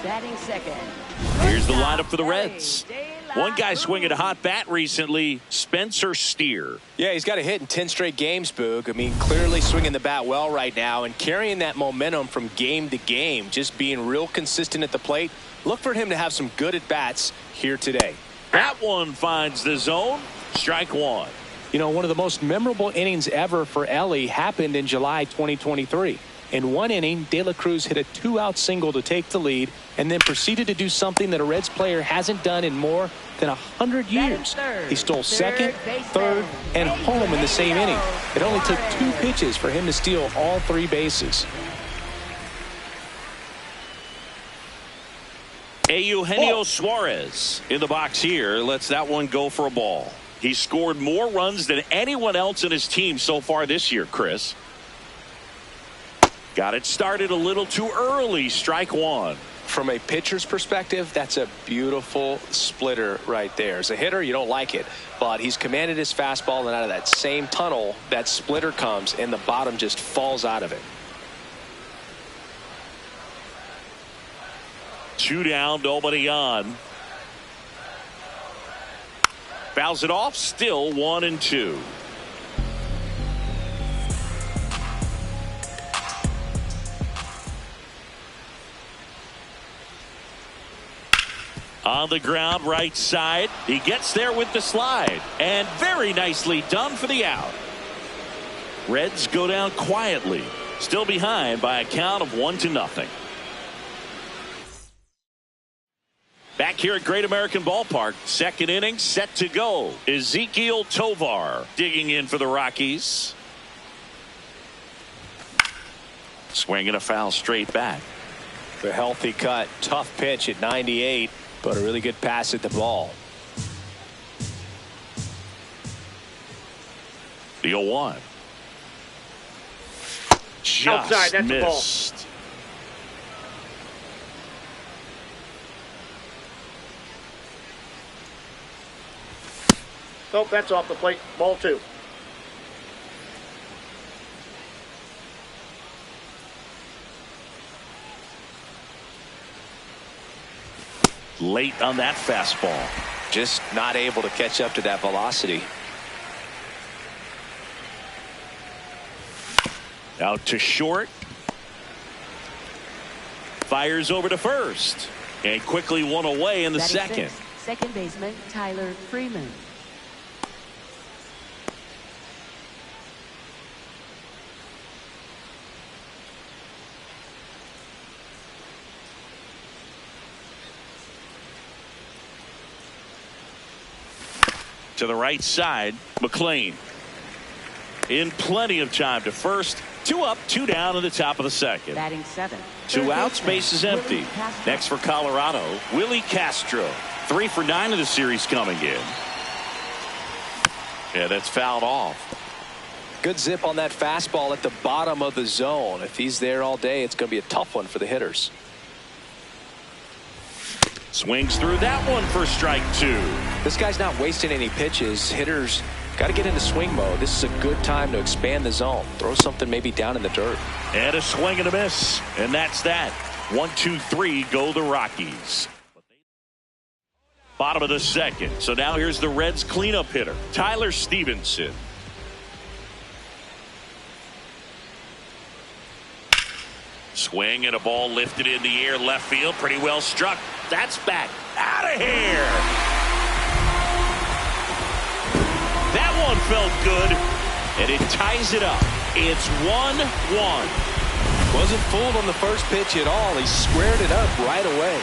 batting second. Here's the lineup for the Reds. One guy swinging a hot bat recently, Spencer Steer. Yeah, he's got a hit in 10 straight games, Boog. I mean, clearly swinging the bat well right now and carrying that momentum from game to game, just being real consistent at the plate. Look for him to have some good at-bats here today. That one finds the zone. Strike 1. You know, one of the most memorable innings ever for Ellie happened in July 2023. In one inning, De La Cruz hit a 2-out single to take the lead and then proceeded to do something that a Reds player hasn't done in more than 100 years. He stole second, third, and home in the same inning. It only took 2 pitches for him to steal all 3 bases. Eugenio Suarez in the box here lets that one go for a ball. He scored more runs than anyone else in his team so far this year, Chris. Got it started a little too early. Strike 1. From a pitcher's perspective, that's a beautiful splitter right there. As a hitter, you don't like it, but he's commanded his fastball, and out of that same tunnel, that splitter comes, and the bottom just falls out of it. 2 down, nobody on. Fouls it off, still 1-2. On the ground, right side. He gets there with the slide. And very nicely done for the out. Reds go down quietly. Still behind by a count of 1-0. Back here at Great American Ballpark. Second inning set to go. Ezequiel Tovar digging in for the Rockies. Swinging a foul straight back. The healthy cut. Tough pitch at 98. But a really good pass at the ball. The 0-1. Just outside, that's missed. a ball. Nope, that's off the plate. Ball 2. Late on that fastball. Just not able to catch up to that velocity. Out to short. Fires over to first. And quickly one away in the second. Second baseman Tyler Freeman. To the right side, McLean. In plenty of time to first. 2 up, 2 down in the top of the second. Batting 7. 2 outs, base is empty. Next for Colorado, Willie Castro. 3 for 9 of the series coming in. Yeah, that's fouled off. Good zip on that fastball at the bottom of the zone. If he's there all day, it's going to be a tough one for the hitters. Swings through that one for strike 2. This guy's not wasting any pitches. Hitters got to get into swing mode. This is a good time to expand the zone. Throw something maybe down in the dirt. And a swing and a miss. And that's that. 1, 2, 3 go the Rockies. Bottom of the second. So now here's the Reds cleanup hitter, Tyler Stevenson. Swing and a ball lifted in the air left field. Pretty well struck. That's back. Out of here. That one felt good. And it ties it up. It's 1-1. Wasn't fooled on the first pitch at all. He squared it up right away.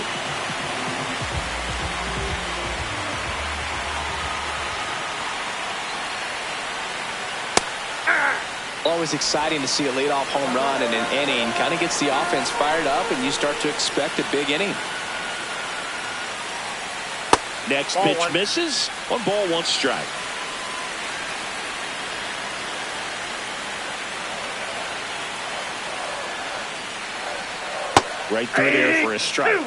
Always exciting to see a leadoff home run in an inning. Kind of gets the offense fired up, and you start to expect a big inning. Next pitch misses. 1 ball, 1 strike. Right through there for a strike.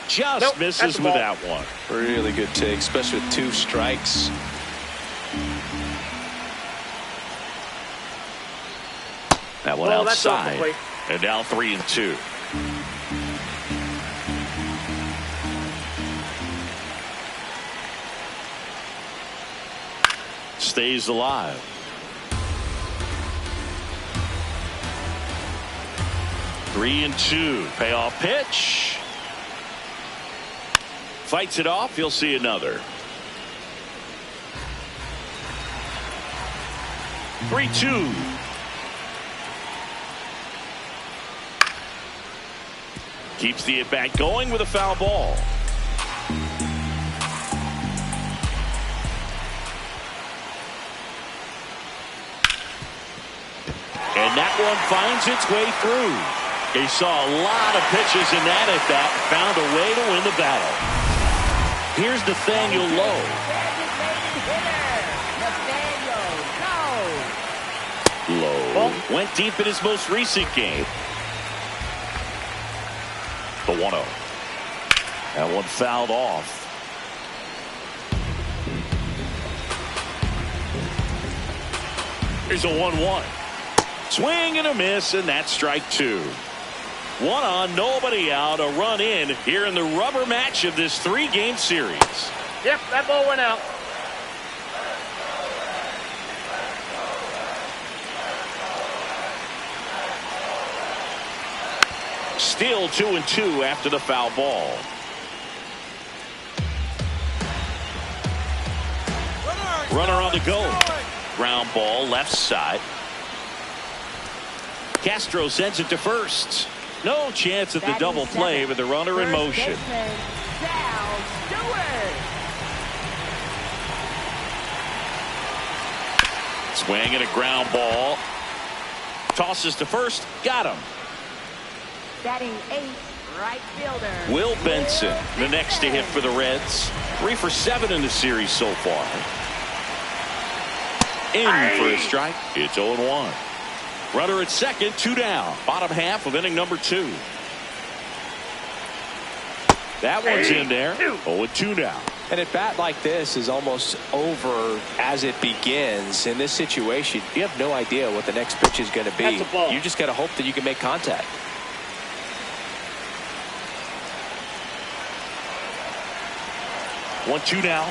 Just misses with that one. Really good take, especially with 2 strikes. That one outside. And now 3-2. Stays alive. Three and 2. Payoff pitch. Fights it off. You'll see another. 3-2. Keeps the at-bat going with a foul ball. And that one finds its way through. He saw a lot of pitches in that at-bat. Found a way to win the battle. Here's Nathaniel Lowe. Lowe went deep in his most recent game. The 1-0. That one fouled off. Here's a 1-1. Swing and a miss, and that's strike 2. 1 on, nobody out, a run in here in the rubber match of this 3-game series. Yep, that ball went out. Still 2-2 after the foul ball. Runner on the go. Ground ball left side. Castro sends it to first. No chance at the double play with the runner in motion. Swing and a ground ball. Tosses to first. Got him. Batting 8, right fielder Will Benson, the next to hit for the Reds. 3 for 7 in the series so far. In for a strike. It's 0-1. Runner at second, 2 down. Bottom half of inning number 2. That one's in there. 0-2 now. And at bat like this is almost over as it begins. In this situation, you have no idea what the next pitch is going to be. That's a ball. You just got to hope that you can make contact. 1-2 now.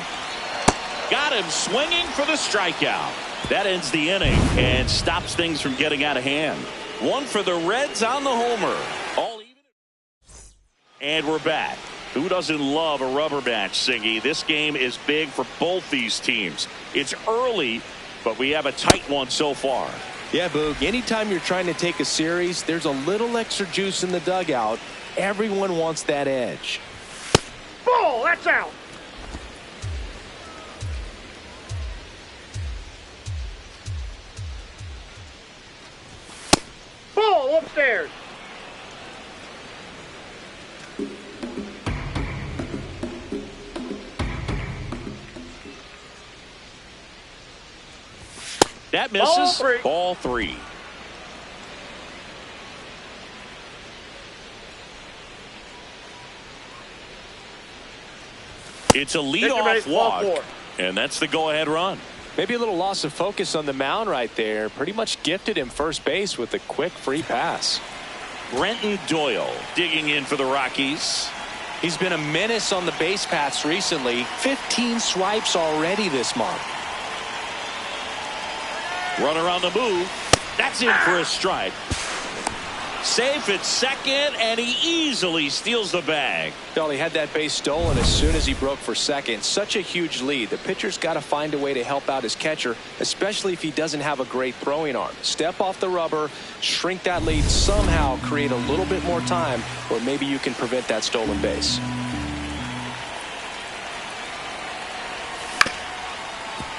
Got him swinging for the strikeout. That ends the inning and stops things from getting out of hand. One for the Reds on the homer. All even. And we're back. Who doesn't love a rubber match, Siggy? This game is big for both these teams. It's early, but we have a tight one so far. Yeah, Boog, anytime you're trying to take a series, there's a little extra juice in the dugout. Everyone wants that edge. Ball, that's out. Ball upstairs. That misses. Ball 3. Ball 3. It's a leadoff walk, and that's the go-ahead run. Maybe a little loss of focus on the mound right there. Pretty much gifted him first base with a quick free pass. Brenton Doyle digging in for the Rockies. He's been a menace on the base paths recently. 15 swipes already this month. Runner on the move. That's in for a strike. Safe at second, and he easily steals the bag. Well, he had that base stolen as soon as he broke for second. Such a huge lead. The pitcher's got to find a way to help out his catcher, especially if he doesn't have a great throwing arm. Step off the rubber, shrink that lead, somehow create a little bit more time, or maybe you can prevent that stolen base.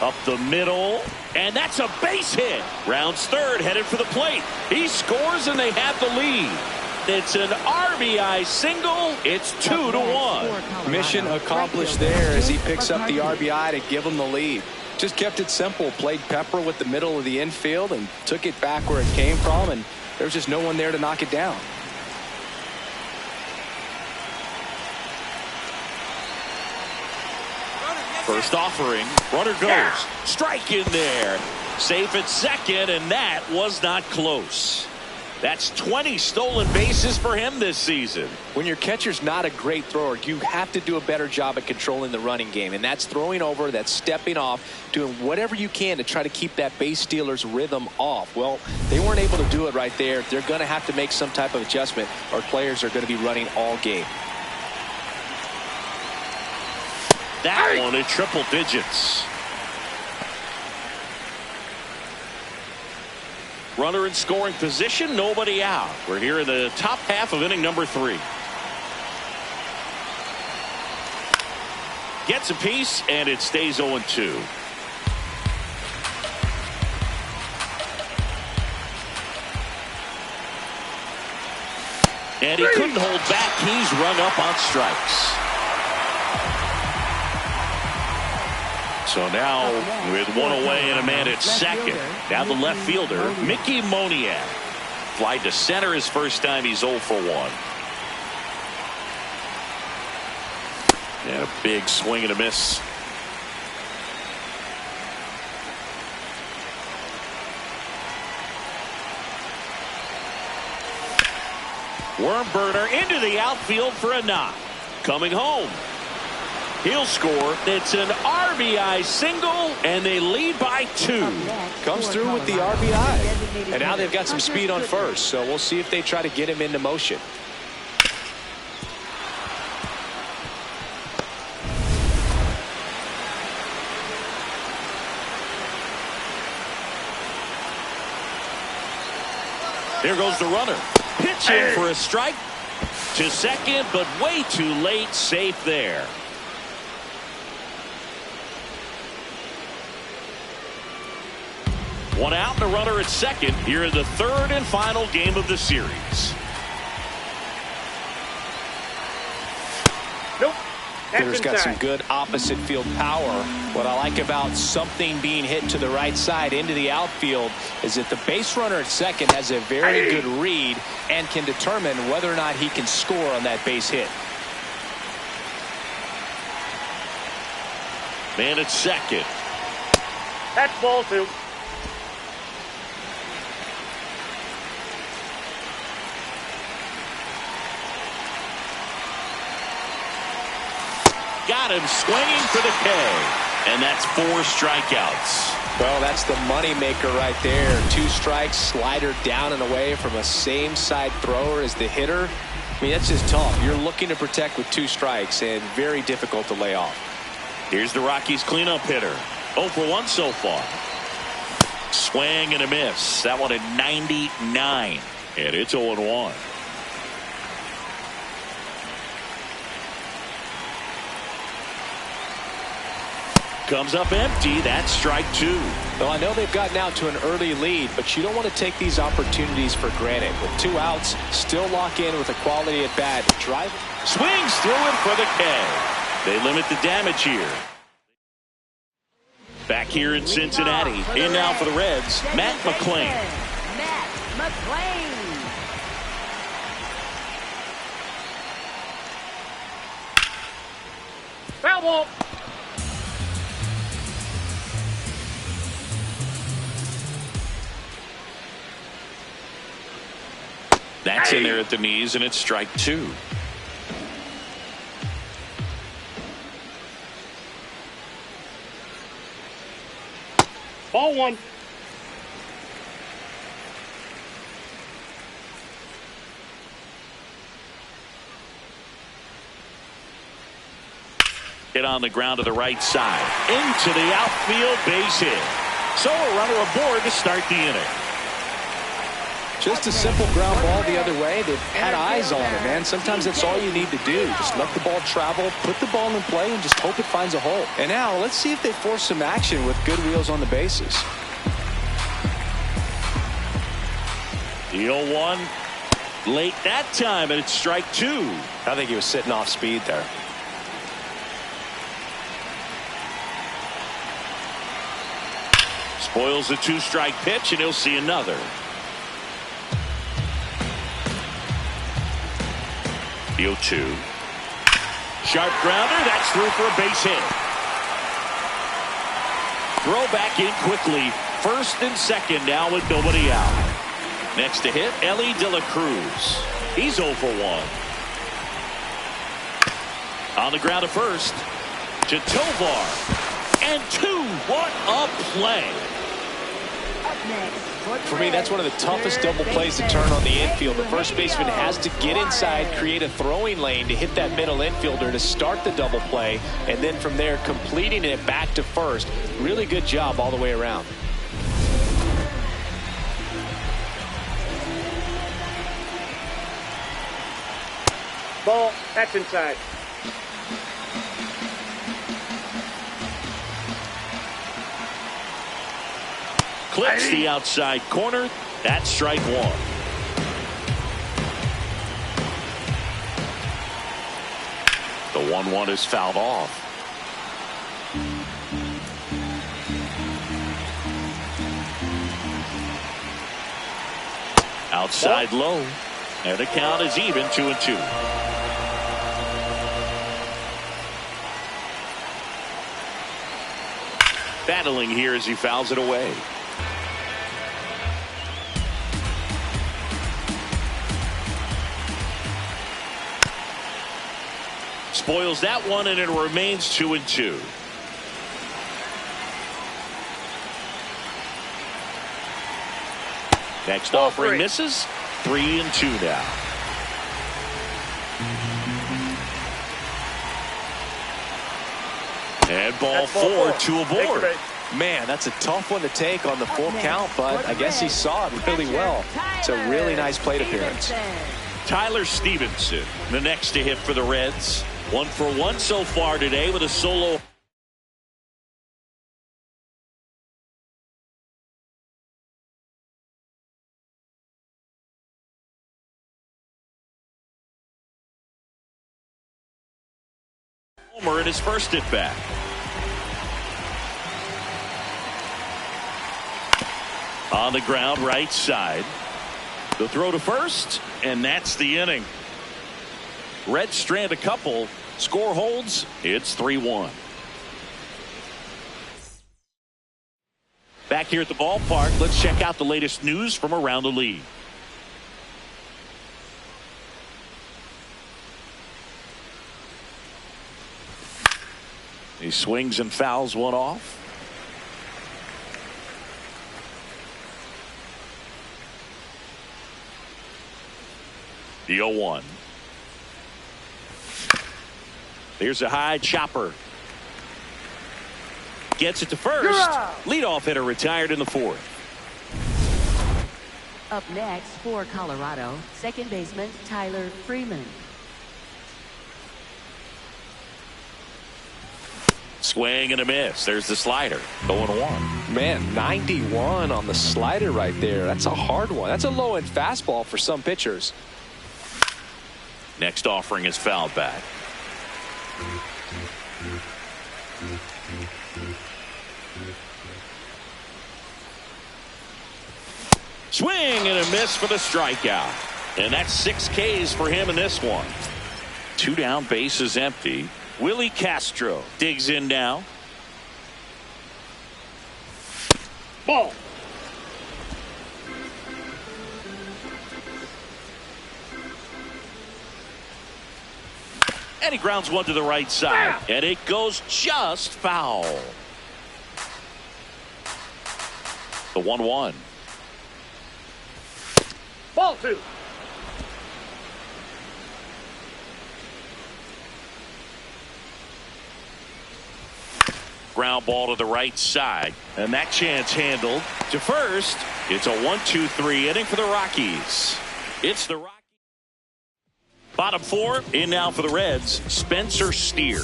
Up the middle, and that's a base hit. Rounds third, headed for the plate. He scores, and they have the lead. It's an RBI single. It's 2-1. Mission accomplished there as he picks up the RBI to give him the lead. Just kept it simple, played pepper with the middle of the infield, and took it back where it came from, and there's just no one there to knock it down. First offering, runner goes. Strike in there. Safe at second, and that was not close. That's 20 stolen bases for him this season. When your catcher's not a great thrower, you have to do a better job at controlling the running game, and that's throwing over, that's stepping off, doing whatever you can to try to keep that base stealer's rhythm off. Well, they weren't able to do it right there. They're going to have to make some type of adjustment, or players are going to be running all game. That one in triple digits. Runner in scoring position, nobody out. We're here in the top half of inning number 3. Gets a piece, and it stays 0-2. And he couldn't hold back. He's rung up on strikes. So now with one away and a man at second. Now the left fielder, Mickey Moniak. Fly to center his first time. He's 0 for 1. And a big swing and a miss. Worm burner into the outfield for a knock. Coming home. He'll score. It's an RBI single, and they lead by 2. Comes through with the RBI. And now they've got some speed on first, so we'll see if they try to get him into motion. Here goes the runner. Pitch in for a strike to second, but way too late. Safe there. One out and a runner at second here in the third and final game of the series. Nope. Hitter's got some good opposite field power. What I like about something being hit to the right side into the outfield is that the base runner at second has a very good read and can determine whether or not he can score on that base hit. Man at second. That's ball two. Got him swinging for the K. And that's 4 strikeouts. Well, that's the money maker right there. 2 strikes, slider down and away from a same side thrower as the hitter. I mean, that's just tough. You're looking to protect with 2 strikes and very difficult to lay off. Here's the Rockies cleanup hitter. 0 for 1 so far. Swing and a miss. That one at 99. And it's 0-1. Comes up empty. That's strike 2. Well, I know they've gotten out to an early lead, but you don't want to take these opportunities for granted. With 2 outs, still lock in with a quality at bat. Drive. Swings through it for the K. They limit the damage here. Back here in Cincinnati. In now for the Reds, Matt McClain. Matt McClain. Foul ball. That's in there at the knees, and it's strike 2. Ball 1. Hit on the ground to the right side. Into the outfield, base hit. So a runner aboard to start the inning. Just a simple ground ball the other way. They've had eyes on it, man. Sometimes that's all you need to do. Just let the ball travel, put the ball in play, and just hope it finds a hole. And now let's see if they force some action with good wheels on the bases. The 0-1 late that time, and it's strike 2. I think he was sitting off speed there. Spoils the 2-strike pitch, and he'll see another. The 0-2. Sharp grounder. That's through for a base hit. Throw back in quickly. First and second now with nobody out. Next to hit, Ellie De La Cruz. He's 0 for 1. On the ground to first. To Tovar. And 2. What a play. Up next For me, that's one of the toughest double plays to turn on the infield. The first baseman has to get inside, create a throwing lane to hit that middle infielder to start the double play, and then from there completing it back to first. Really good job all the way around. Ball. That's inside. Clips the outside corner. That's strike 1. The 1-1 is fouled off. Outside low. And the count is even 2-2. Battling here as he fouls it away. Spoils that one, and it remains 2-2. Next offering misses. 3-2 now. And ball 4, 2 aboard. Man, that's a tough one to take on the full count, but I guess he saw it really well. It's a really nice plate appearance. Tyler Stevenson, the next to hit for the Reds. 1 for 1 so far today with a solo. Homer in his first at bat. On the ground, right side. The throw to first, and that's the inning. Reds strand a couple. Score holds. It's 3-1. back here at the ballpark. Let's check out the latest news from around the league. He swings and fouls one off. The 0-1. Here's a high chopper. Gets it to first. Leadoff hitter retired in the fourth. Up next for Colorado, second baseman Tyler Freeman. Swing and a miss. There's the slider. 0-1. Man, 91 on the slider right there. That's a hard one. That's a low-end fastball for some pitchers. Next offering is fouled back. Swing and a miss for the strikeout. And that's 6 Ks for him in this one. 2 down, base is empty. Willie Castro digs in now. Ball. And he grounds one to the right side. And it goes just foul. The 1-1. Ball 2. Ground ball to the right side. And that chance handled to first. It's a 1-2-3 inning for the Rockies. It's the Rockies. Bottom 4 in now for the Reds. Spencer Steer.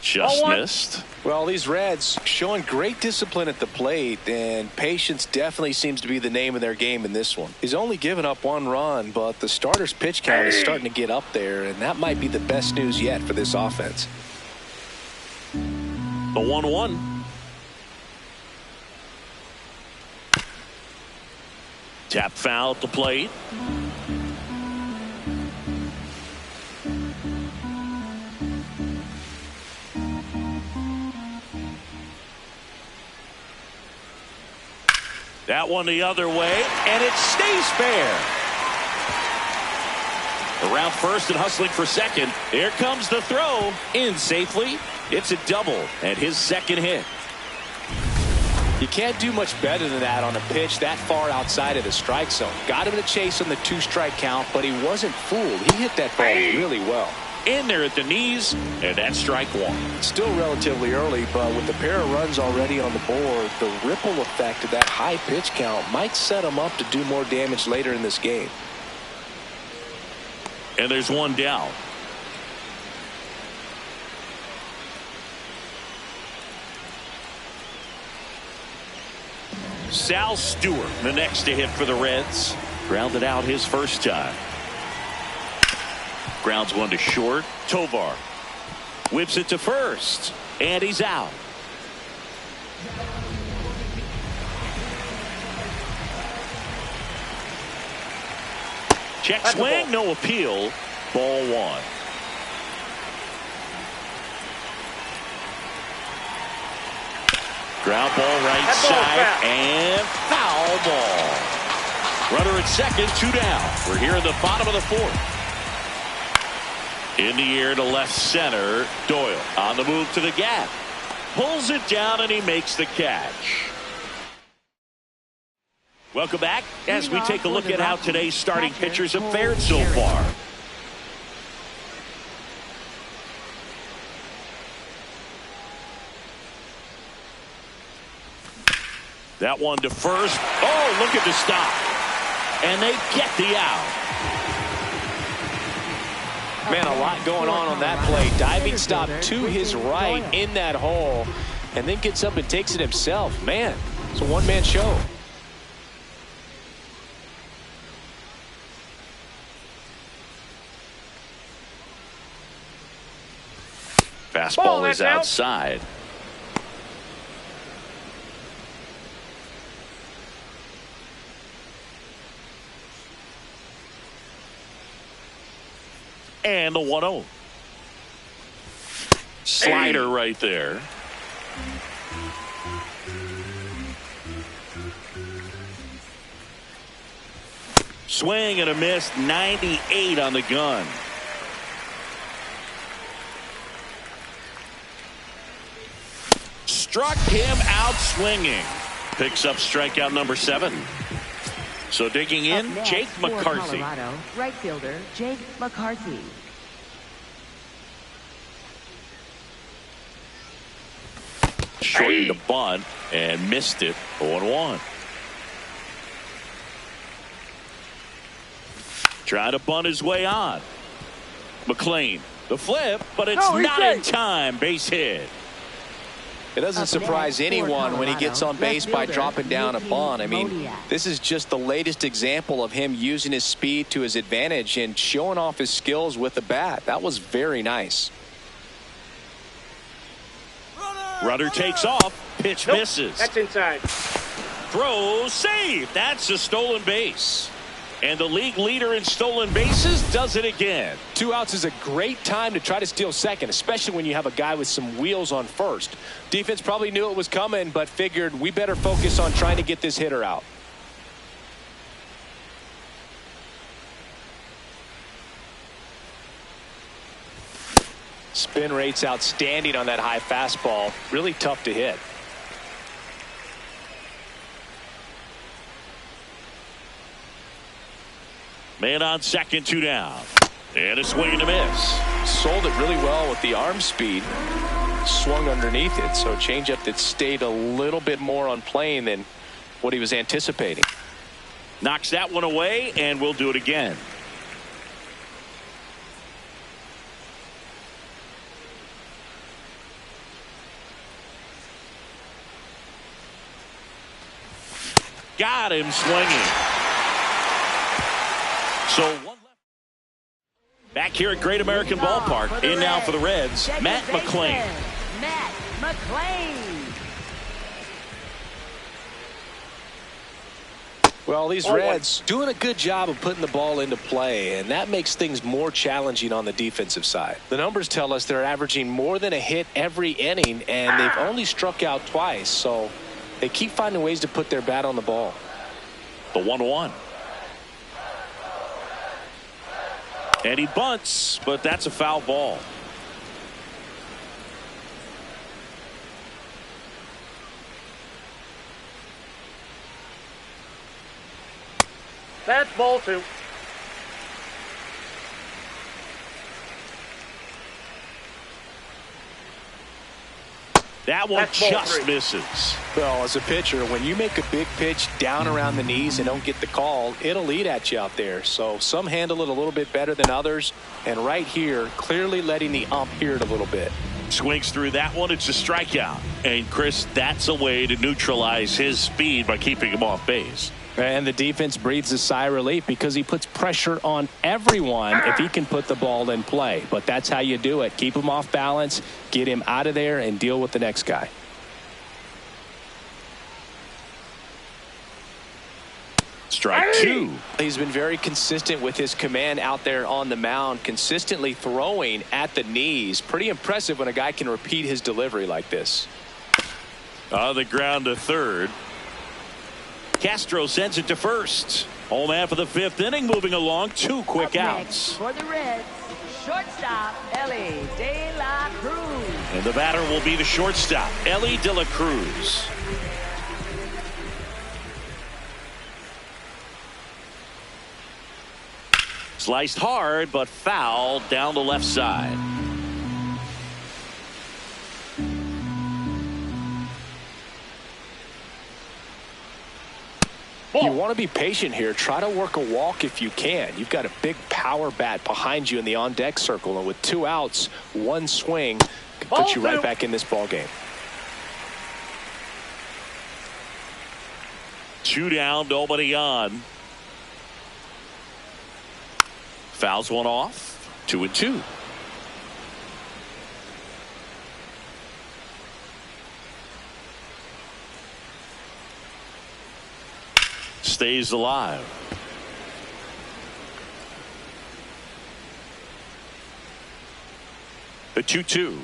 Just missed. Well, these Reds showing great discipline at the plate, and patience definitely seems to be the name of their game in this one. He's only given up 1 run, but the starter's pitch count is starting to get up there, and that might be the best news yet for this offense. The 1-1. Tap foul at the plate. That one the other way, and it stays fair. Around first and hustling for second. Here comes the throw. In safely. It's a double and his second hit. You can't do much better than that on a pitch that far outside of the strike zone. Got him to chase on the 2-strike count, but he wasn't fooled. He hit that ball really well. In there at the knees, and that's strike 1. It's still relatively early, but with a pair of runs already on the board, the ripple effect of that high pitch count might set him up to do more damage later in this game. And there's one down. Sal Stewart, the next to hit for the Reds. Grounded out his first time. Grounds one to short. Tovar whips it to first, and he's out. Check swing, no appeal. Ball 1. Ground ball right side, and foul ball. Runner at second, 2 down. We're here in the bottom of the 4th. In the air to left center. Doyle on the move to the gap. Pulls it down and he makes the catch. Welcome back as we take a look at how today's starting pitchers have fared so far. That one to first. Oh, look at the stop. And they get the out. Man, a lot going on that play. Diving stop to his right in that hole, and then gets up and takes it himself. Man, it's a one-man show. Fastball is that's out. outside. And the 1-0. Slider right there. Swing and a miss. 98 on the gun. Struck him out swinging. Picks up strikeout number 7. So digging in, Up next, Jake for McCarthy. Colorado, right fielder Jake McCarthy. Shortened the bunt and missed it. 0-1. Trying to bunt his way on. McLean, the flip, but it's not in time. Base hit. It doesn't surprise anyone when he gets on base by dropping down a bunt. I mean, this is just the latest example of him using his speed to his advantage and showing off his skills with the bat. That was very nice. Runner takes off. Pitch misses. That's inside. Throw, save. That's a stolen base. And the league leader in stolen bases does it again. 2 outs is a great time to try to steal second, especially when you have a guy with some wheels on first. Defense probably knew it was coming, but figured we better focus on trying to get this hitter out. Spin rate's outstanding on that high fastball. Really tough to hit. Man on second, 2 down. And a swing and a miss. Sold it really well with the arm speed. Swung underneath it, so changeup that stayed a little bit more on plane than what he was anticipating. Knocks that one away, and we'll do it again. Got him swinging. So one left. Back here at Great American Ballpark. In now for the Reds, Matt McLain. Matt McLain. Well, these Reds doing a good job of putting the ball into play, and that makes things more challenging on the defensive side. The numbers tell us they're averaging more than a hit every inning, and they've only struck out twice, so they keep finding ways to put their bat on the ball. The 1-1. And he bunts, but that's a foul ball. That's ball 2. That one That's ball just 3. misses. Well, as a pitcher, when you make a big pitch down around the knees and don't get the call, it'll eat at you out there. So some handle it a little bit better than others. And right here, clearly letting the ump hear it a little bit. Swings through that one. It's a strikeout. And, Chris, that's a way to neutralize his speed by keeping him off base. And the defense breathes a sigh of relief because he puts pressure on everyone if he can put the ball in play. But that's how you do it. Keep him off balance, get him out of there, and deal with the next guy. Strike 2. He's been very consistent with his command out there on the mound, consistently throwing at the knees. Pretty impressive when a guy can repeat his delivery like this. On the ground to third. Castro sends it to first. Home half of the 5th inning, moving along. 2 quick Up outs. next for the Reds, shortstop Ellie De La Cruz. And the batter will be the shortstop, Ellie De La Cruz. Sliced hard, but fouled down the left side. You want to be patient here. Try to work a walk if you can. You've got a big power bat behind you in the on-deck circle, and with 2 outs, 1 swing could put you right back in this ball game. 2 down, nobody on. Fouls one off. 2-2. stays alive. The 2-2.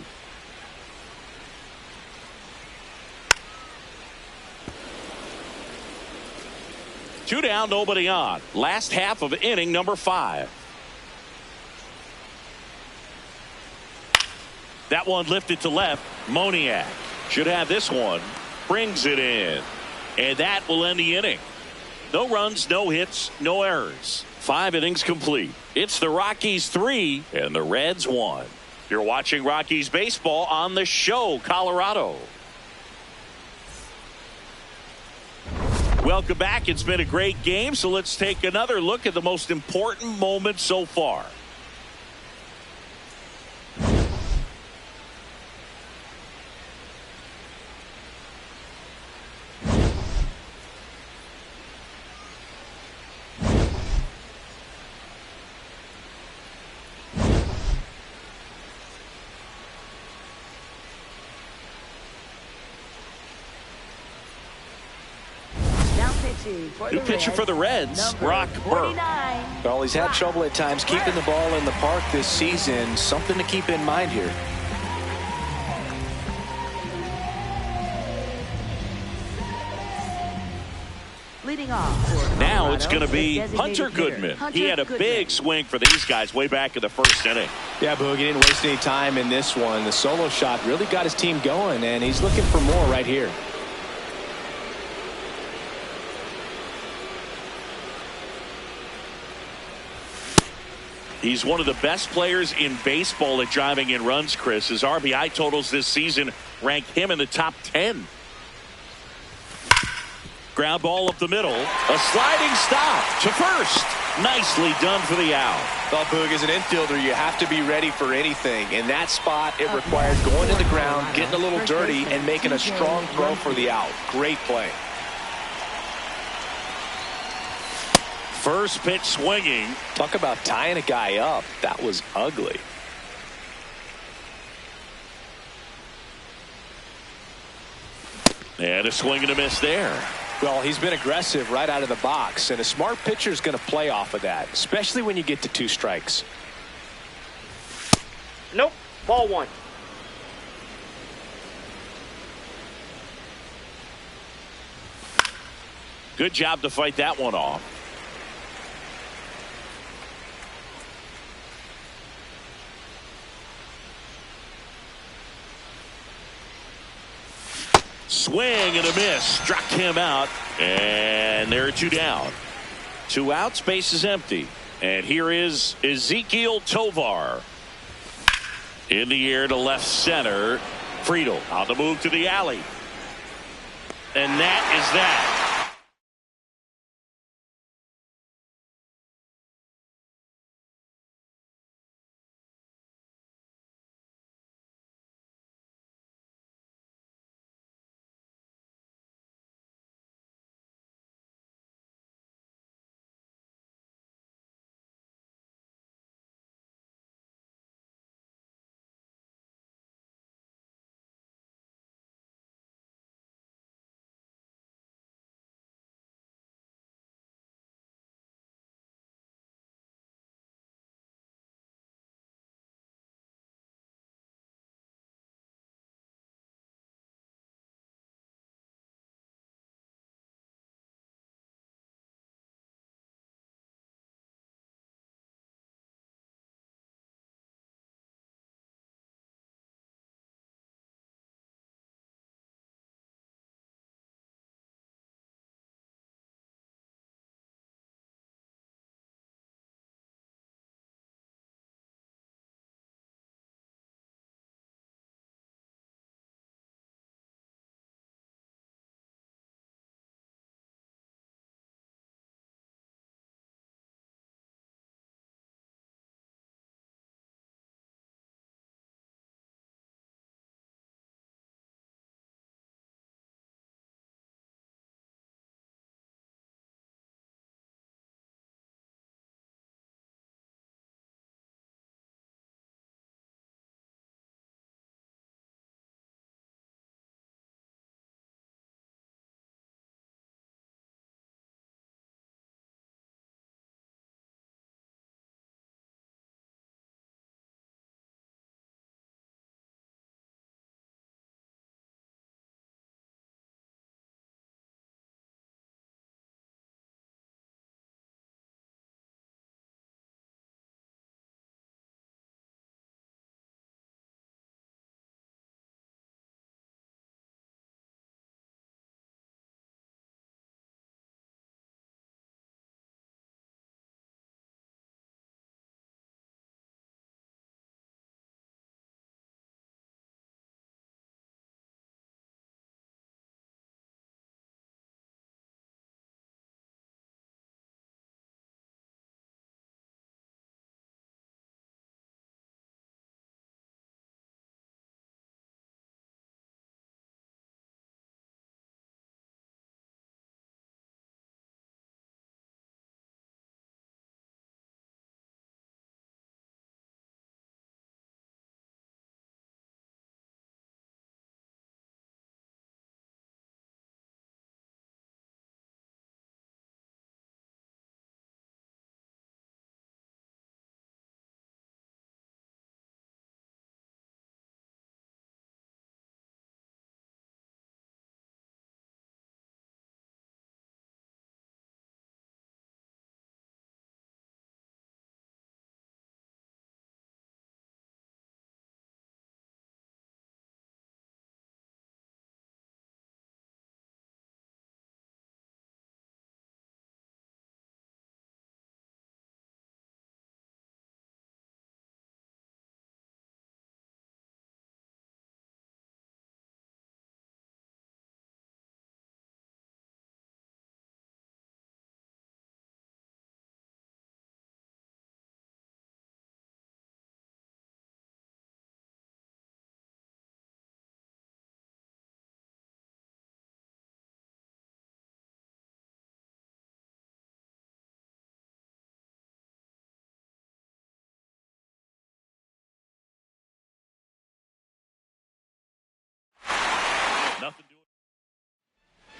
Two down, nobody on. Last half of inning number 5. That one lifted to left. Moniak should have this one. Brings it in. And that will end the inning. No runs, no hits, no errors. 5 innings complete. It's the Rockies 3 and the Reds 1. You're watching Rockies baseball on the show, Colorado. Welcome back. It's been a great game, so let's take another look at the most important moment so far. New pitcher for the Reds, Brock Burke. Well, he's had trouble at times keeping the ball in the park this season. Something to keep in mind here. Leading off. Now it's going to be Hunter Goodman. He had a big swing for these guys way back in the first inning. Yeah, Boog, he didn't waste any time in this one. The solo shot really got his team going, and he's looking for more right here. He's one of the best players in baseball at driving in runs, Chris. His RBI totals this season rank him in the top 10. Ground ball up the middle. A sliding stop to first. Nicely done for the out. Well, Boog, as an infielder, you have to be ready for anything. In that spot, it required going to the ground, getting a little dirty, and making a strong throw for the out. Great play. First pitch swinging. Talk about tying a guy up. That was ugly. And a swing and a miss there. Well, he's been aggressive right out of the box, and a smart pitcher is going to play off of that, especially when you get to 2 strikes. Nope. Ball 1. Good job to fight that one off. Swing and a miss. Struck him out. And there are 2 down. 2 outs. Base is empty. And here is Ezequiel Tovar. In the air to left center. Friedel on the move to the alley. And that is that.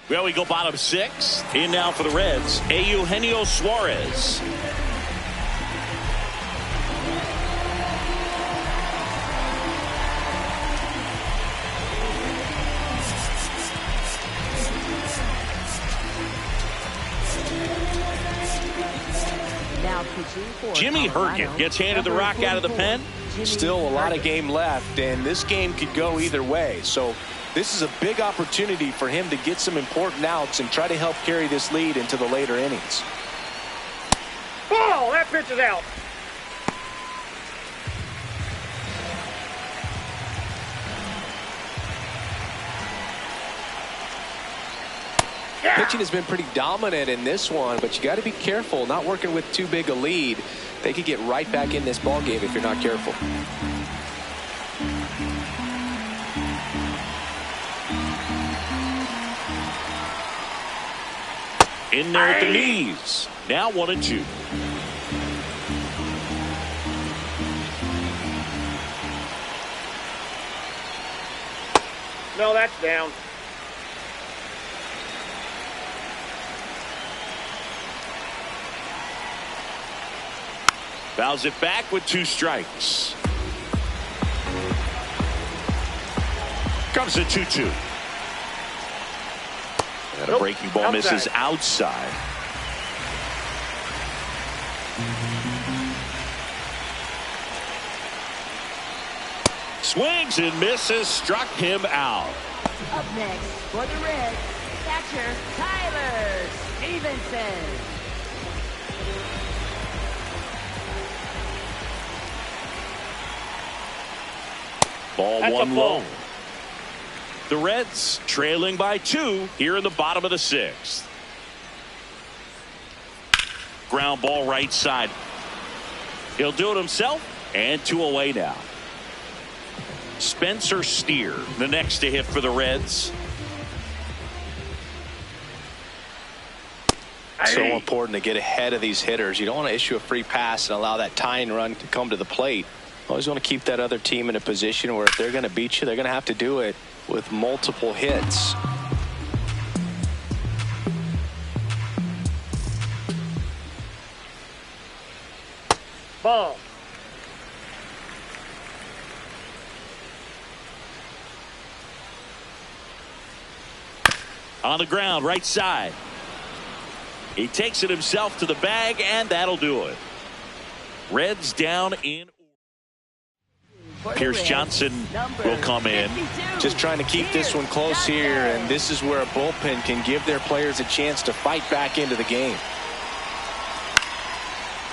Well, we go bottom 6. In now for the Reds, Eugenio Suarez. Now pitching for Jimmy Colorado, Hergen gets handed the rock out of the pen. Still a lot of game left, and this game could go either way. So this is a big opportunity for him to get some important outs and try to help carry this lead into the later innings. Ball! That pitch is out. Pitching has been pretty dominant in this one, but you got to be careful not working with too big a lead. They could get right back in this ball game if you're not careful. In there at the knees. Now 1-2. No, that's down. Fouls it back with 2 strikes. Comes the 2-2. And a breaking ball misses outside. Swings and misses, struck him out. Up next for the Reds, catcher Tyler Stevenson. Ball That's one a ball. low. The Reds trailing by 2 here in the bottom of the 6th. Ground ball right side. He'll do it himself, and 2 away now. Spencer Steer, the next to hit for the Reds. So important to get ahead of these hitters. You don't want to issue a free pass and allow that tying run to come to the plate. Always want to keep that other team in a position where if they're going to beat you, they're going to have to do it with multiple hits. Ball. On the ground, right side. He takes it himself to the bag, and that'll do it. Reds down in. Pierce Johnson will come in. Just trying to keep this one close here, and this is where a bullpen can give their players a chance to fight back into the game.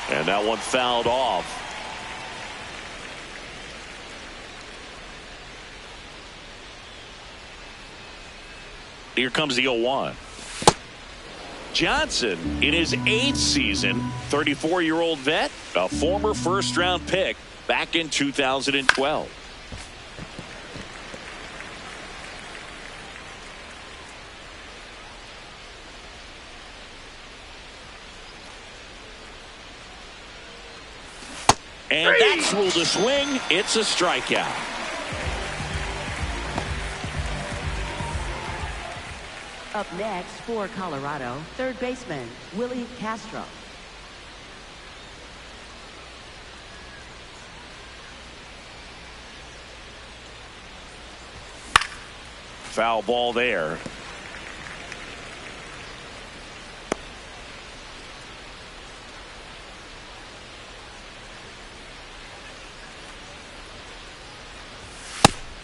And that one fouled off. Here comes the 0-1. Johnson in his 8th season, 34-year-old vet, a former first-round pick back in 2012. And that's ruled a swing. It's a strikeout. Up next for Colorado, third baseman Willie Castro. Foul ball there.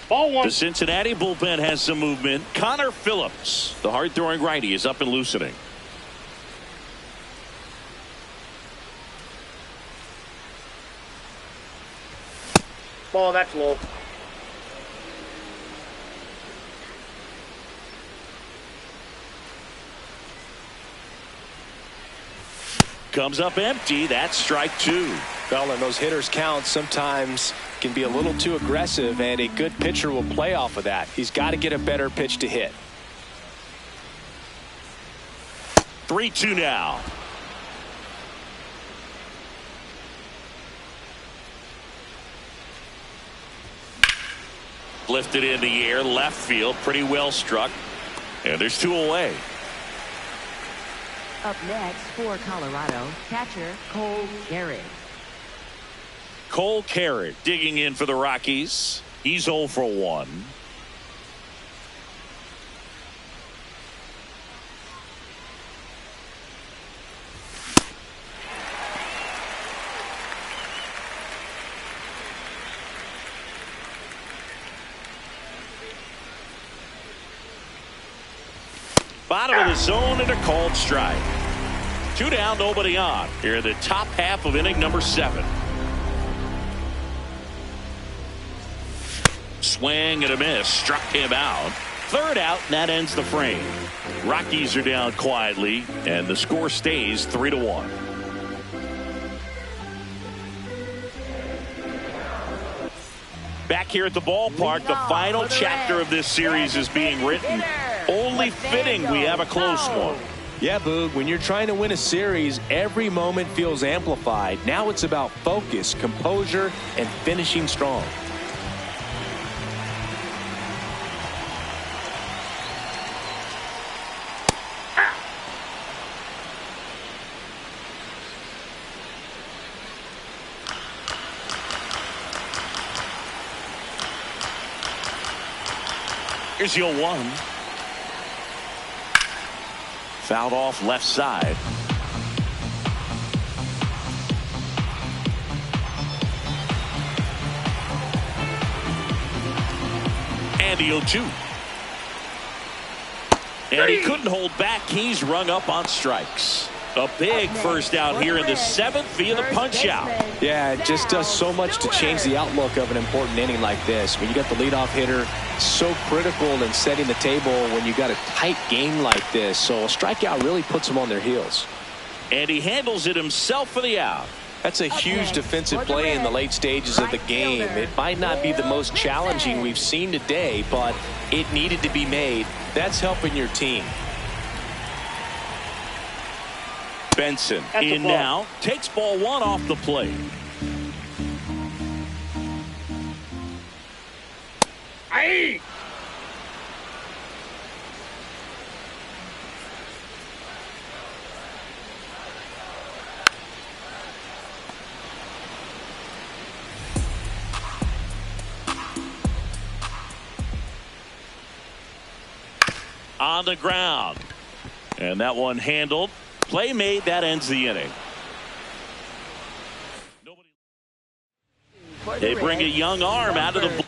Ball one. The Cincinnati bullpen has some movement. Connor Phillips, the hard-throwing righty, is up and loosening. Ball, that's low. Comes up empty. That's strike 2. Well, and those hitters count sometimes can be a little too aggressive, and a good pitcher will play off of that. He's got to get a better pitch to hit. 3-2 now. Lifted in the air, left field, pretty well struck. And there's 2 away. Up next for Colorado, catcher Cole Garrett. Cole Garrett digging in for the Rockies. He's 0 for 1. Bottom of the zone and a called strike. 2 down, nobody on. Here in the top half of inning number 7. Swing and a miss. Struck him out. 3rd out, and that ends the frame. Rockies are down quietly, and the score stays 3-1. Back here at the ballpark, the final chapter of this series is being written. Only fitting we have a close one. Yeah, Boog, when you're trying to win a series, every moment feels amplified. Now it's about focus, composure, and finishing strong. Here's your 1. Fouled off left side. And the 0-2. And he couldn't hold back. He's rung up on strikes. A big first out here in the 7th via the punch out. Yeah, it just does so much to change the outlook of an important inning like this. When you got the leadoff hitter, so critical in setting the table when you got a tight game like this. So a strikeout really puts them on their heels. And he handles it himself for the out. That's a huge defensive play in the late stages of the game. It might not be the most challenging we've seen today, but it needed to be made. That's helping your team. Benson in now, takes ball 1 off the plate. Aye. On the ground. And that one handled. Play made. That ends the inning. They bring a young arm out of the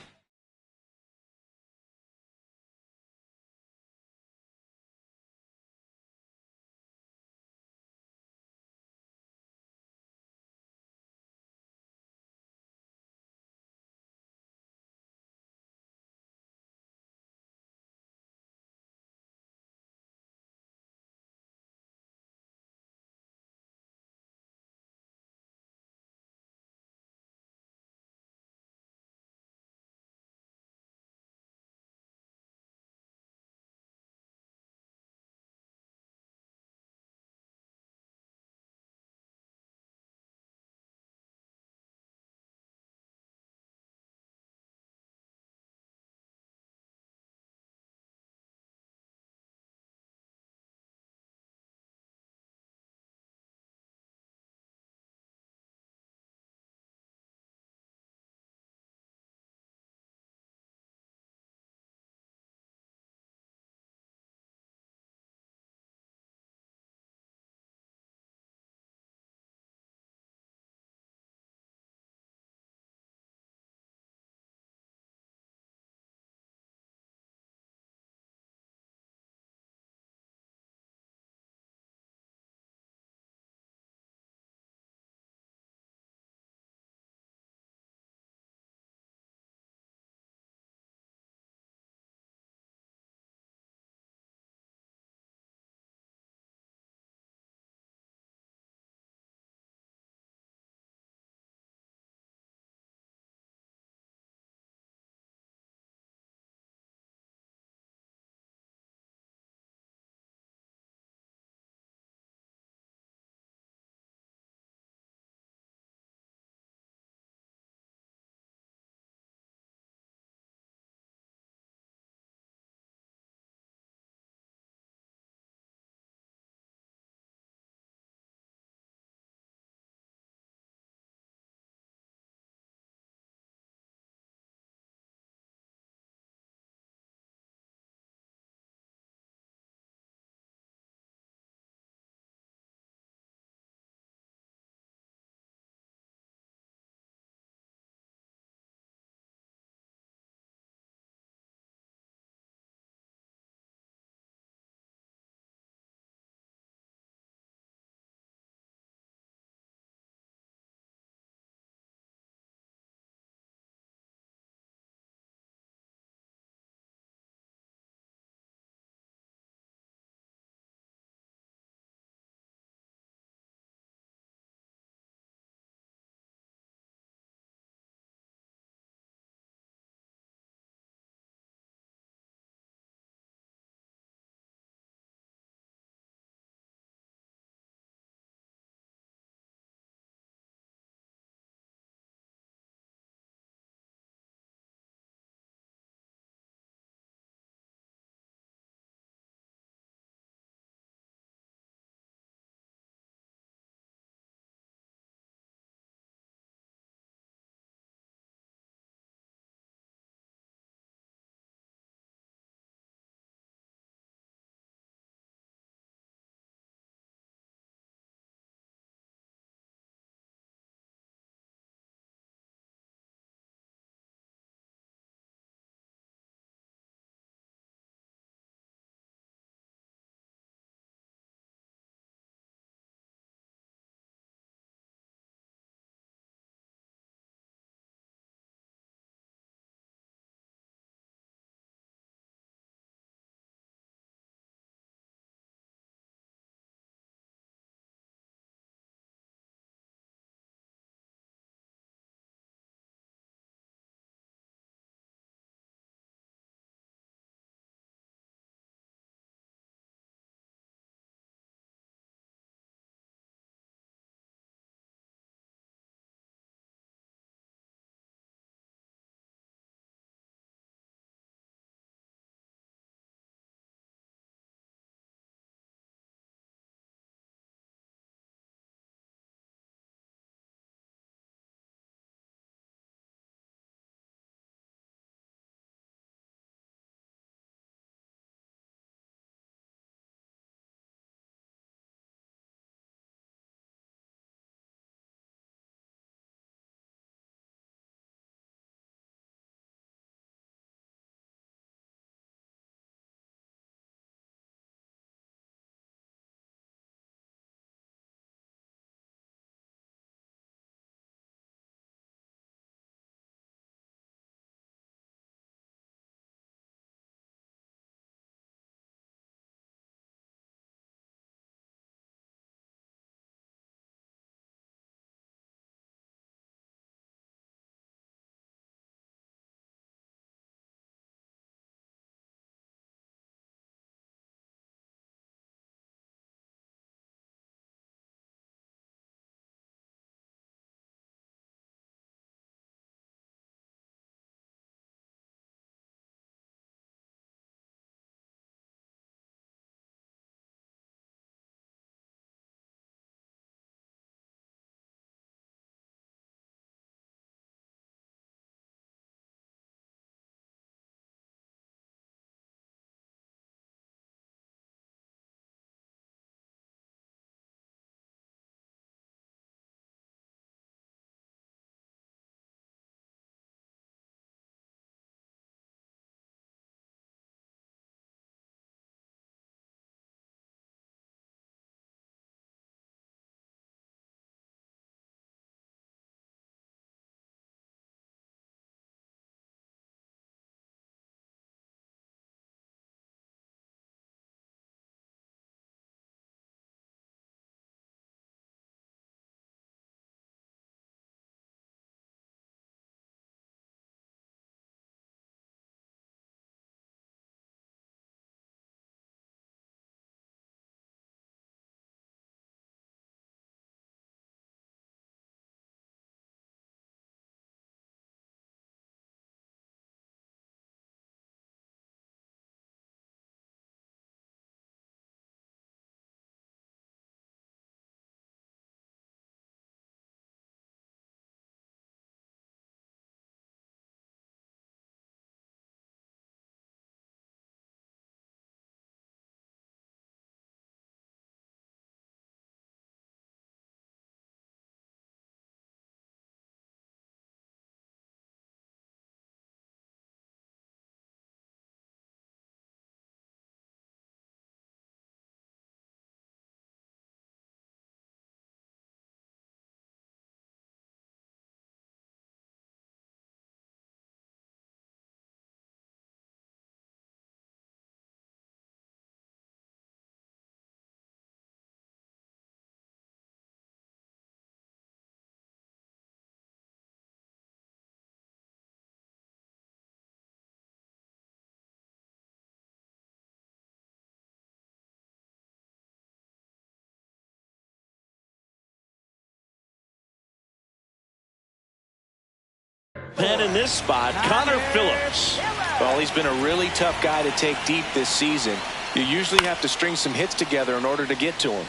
bullpen in this spot, Connor Phillips. Well, he's been a really tough guy to take deep this season. You usually have to string some hits together in order to get to him.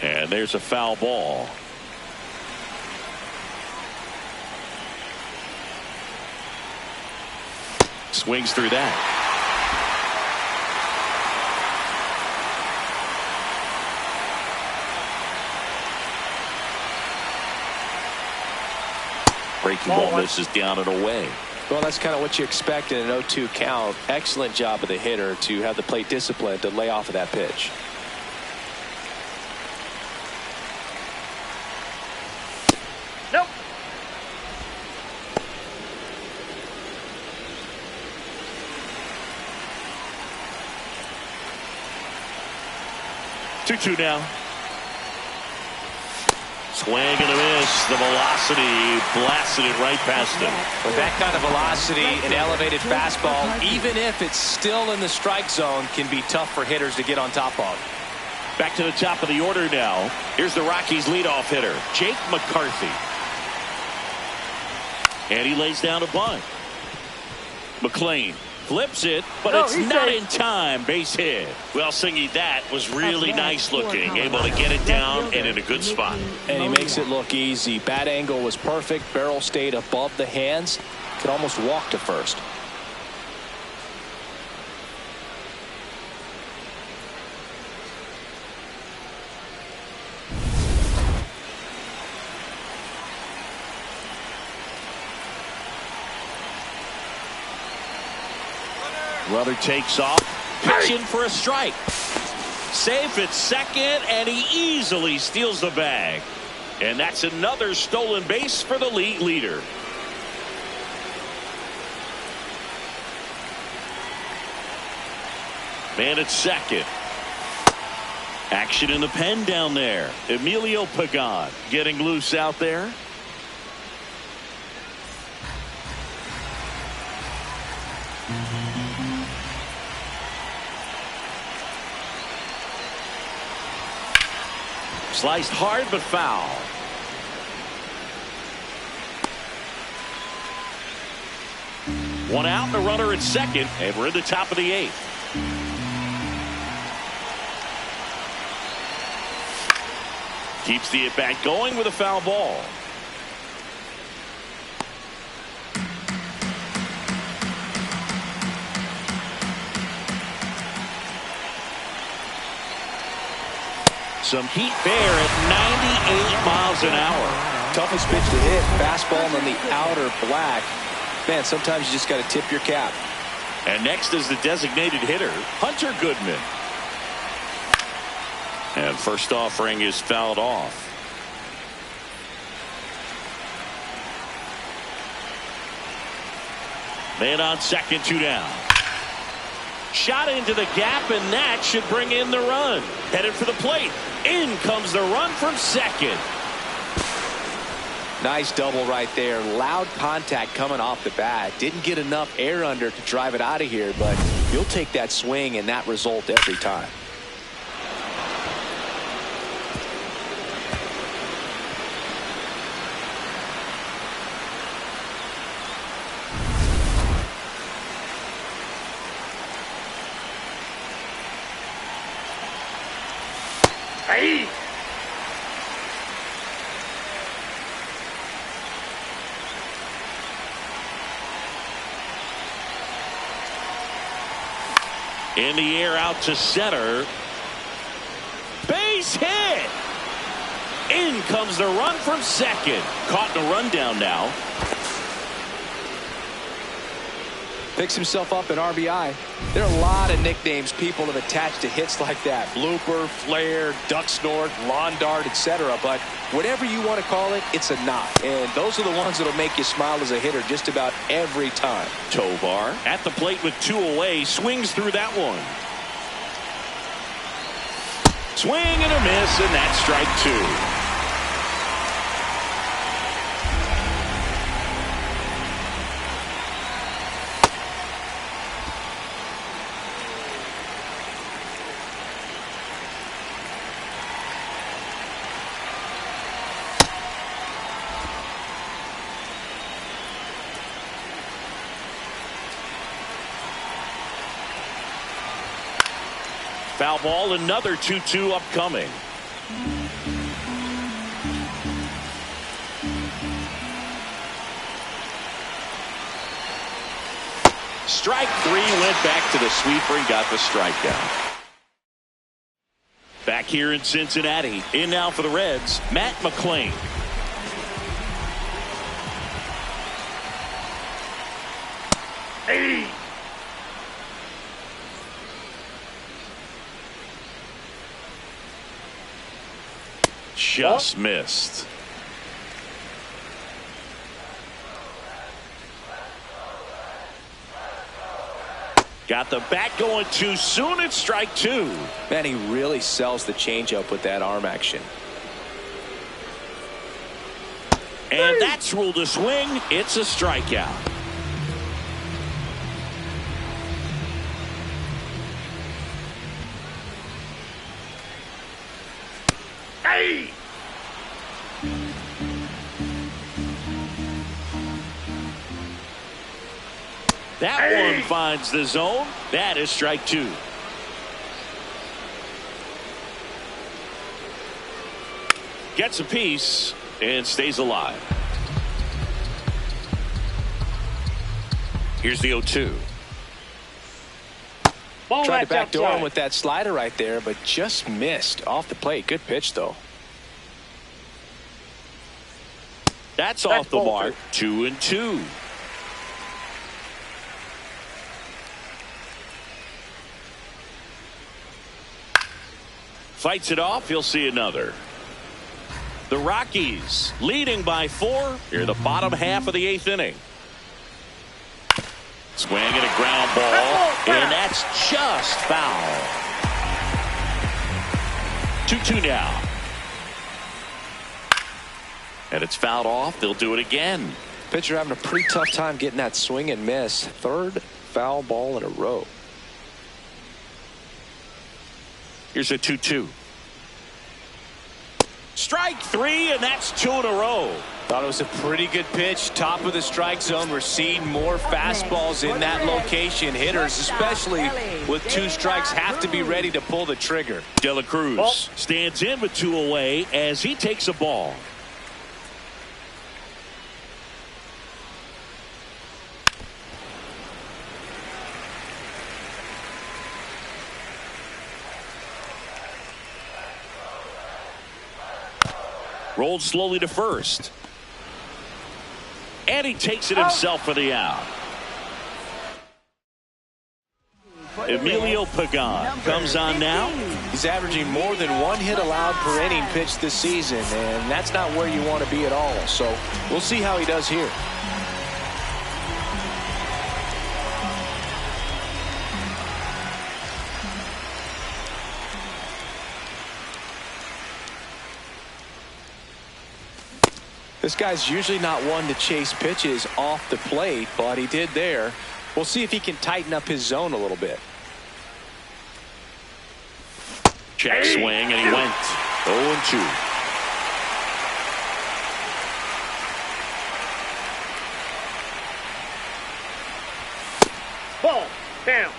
And there's a foul ball. Swings through that. Breaking ball misses down and away. Well, that's kind of what you expect in an 0-2 count. Excellent job of the hitter to have the plate discipline to lay off of that pitch. Nope. Two now. Swing and a miss. The velocity blasted it right past him. With that kind of velocity, an elevated fastball, even if it's still in the strike zone, can be tough for hitters to get on top of. Back to the top of the order now. Here's the Rockies leadoff hitter, Jake McCarthy. And he lays down a bunt. McLean flips it, but it's not in time. Base hit. Well, Singy, that was really nice looking. Able to get it down and in a good spot. And he makes it look easy. Bat angle was perfect. Barrel stayed above the hands. Could almost walk to first. Runner takes off, pitching for a strike. Safe at second, and he easily steals the bag. And that's another stolen base for the league leader. Man at second. Action in the pen down there. Emilio Pagan getting loose out there. Sliced hard but foul. One out and a runner at second, and we're in the top of the eighth. Keeps the at-bat going with a foul ball. Some heat there at 98 miles an hour. Toughest pitch to hit. Fastball on the outer black. Man, sometimes you just got to tip your cap. And next is the designated hitter, Hunter Goodman. And first offering is fouled off. Man on second, two down. Shot into the gap, and that should bring in the run. Headed for the plate. In comes the run from second. Nice double right there. Loud contact coming off the bat. Didn't get enough air under to drive it out of here, but you'll take that swing and that result every time. Hey! In the air out to center. Base hit. In comes the run from second. Caught in a rundown now. Picks himself up an RBI. There are a lot of nicknames people have attached to hits like that. Blooper, flare, duck snort, lawn dart, etc. But whatever you want to call it, it's a knock. And those are the ones that'll make you smile as a hitter just about every time. Tovar at the plate with two away. Swings through that one. Swing and a miss, and that's strike two. Foul ball, another 2-2 upcoming. Strike three, went back to the sweeper and got the strikeout. Back here in Cincinnati, in now for the Reds, Matt McClain. Hey. Just missed. Got the bat going too soon. It's strike two. Man, he really sells the changeup with that arm action. And that's ruled a swing. It's a strikeout. Hey. That one finds the zone. That is strike two. Gets a piece and stays alive. Here's the 0-2. Tried to backdoor him with that slider right there, but just missed off the plate. Good pitch, though. That's off the mark. 2-2. Fights it off. He'll see another. The Rockies leading by 4 here in the bottom half of the 8th inning. Swing and a ground ball, and that's just foul. 2-2 now. And it's fouled off. They'll do it again. Pitcher having a pretty tough time getting that swing and miss. Third foul ball in a row. Here's a 2-2. Strike three, and that's 2 in a row. Thought it was a pretty good pitch. Top of the strike zone. We're seeing more fastballs in that location. Hitters, especially with 2 strikes, have to be ready to pull the trigger. De La Cruz stands in with 2 away as he takes a ball. Rolled slowly to first. And he takes it himself for the out. Emilio Pagan comes on now. He's averaging more than 1 hit allowed per inning pitched this season, and that's not where you want to be at all. So we'll see how he does here. This guy's usually not one to chase pitches off the plate, but he did there. We'll see if he can tighten up his zone a little bit. Check swing, and he went 0-2. Ball down.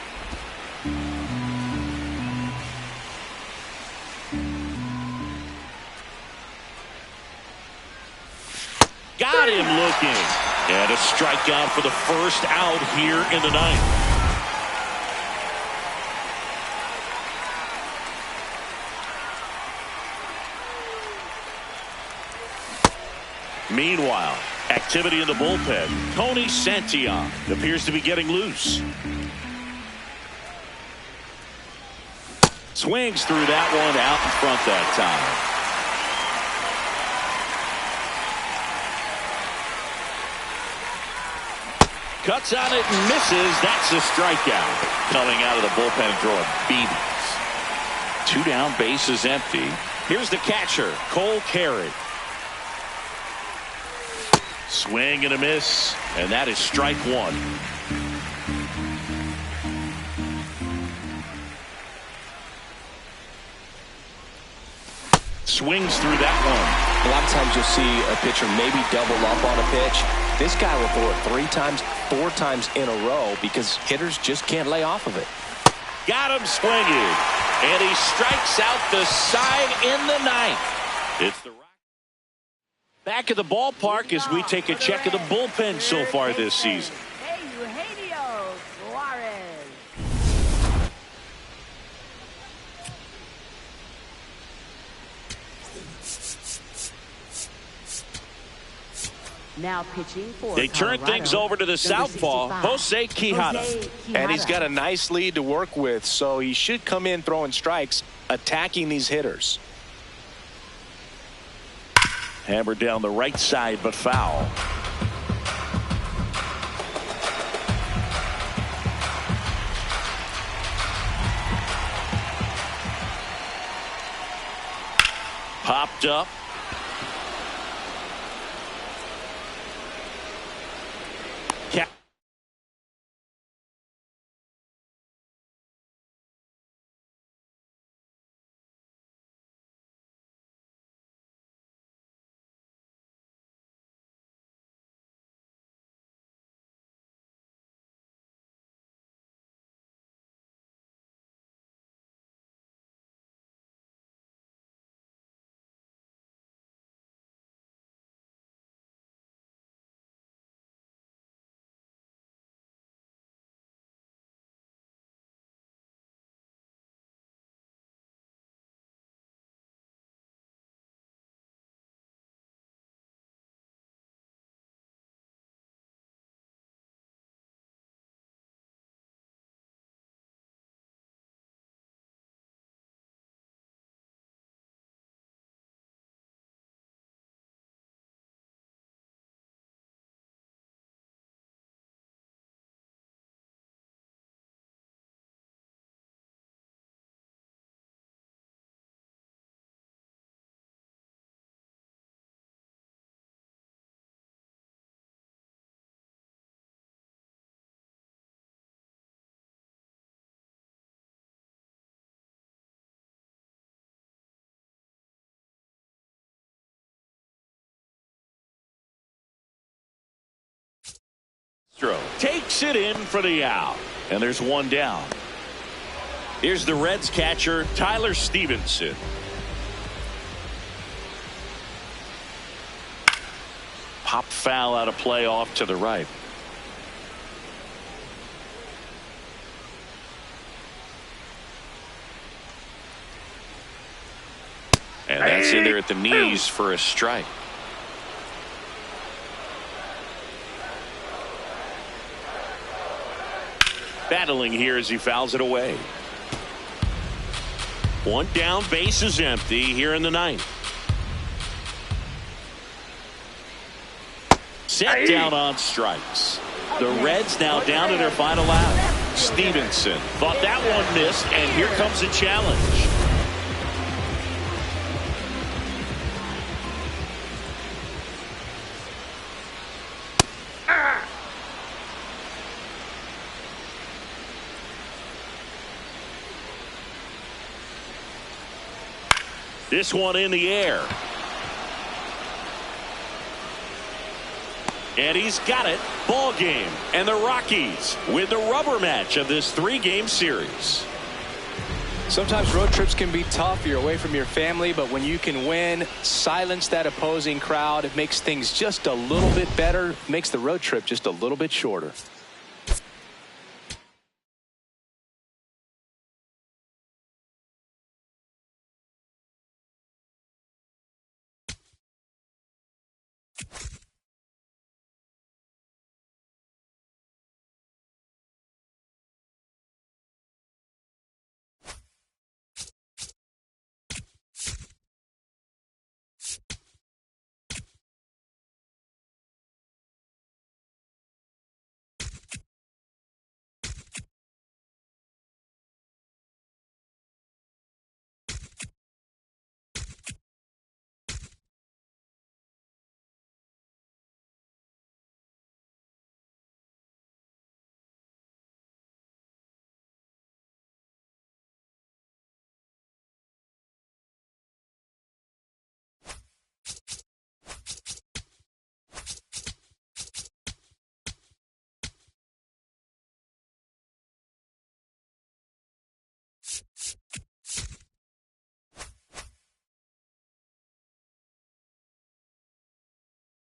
Got him looking. And a strikeout for the first out here in the 9th. Meanwhile, activity in the bullpen. Tony Santillan appears to be getting loose. Swings through that one out in front that time. Cuts on it and misses. That's a strikeout. Coming out of the bullpen and throwing BBs. 2 down, bases empty. Here's the catcher, Cole Carey. Swing and a miss, and that is strike 1. Swings through that one. A lot of times you'll see a pitcher maybe double up on a pitch. This guy will throw it 3 times, 4 times in a row because hitters just can't lay off of it. Got him swinging. And he strikes out the side in the ninth. It's the back of the ballpark as we take a check of the bullpen so far this season. Now pitching for they turn things over to the southpaw, Jose Quijada. And he's got a nice lead to work with, so he should come in throwing strikes, attacking these hitters. Hammered down the right side, but foul. Popped up. Takes it in for the out. And there's one down. Here's the Reds catcher, Tyler Stevenson. Pop foul out of play off to the right. And that's in there at the knees for a strike. Battling here as he fouls it away. One down, base is empty here in the ninth. Set down on strikes. The Reds now down to their final out. Stevenson thought that one missed, and here comes a challenge. This one in the air. And he's got it. Ball game. And the Rockies win the rubber match of this 3-game series. Sometimes road trips can be tough. You're away from your family, but when you can win, silence that opposing crowd, it makes things just a little bit better, makes the road trip just a little bit shorter.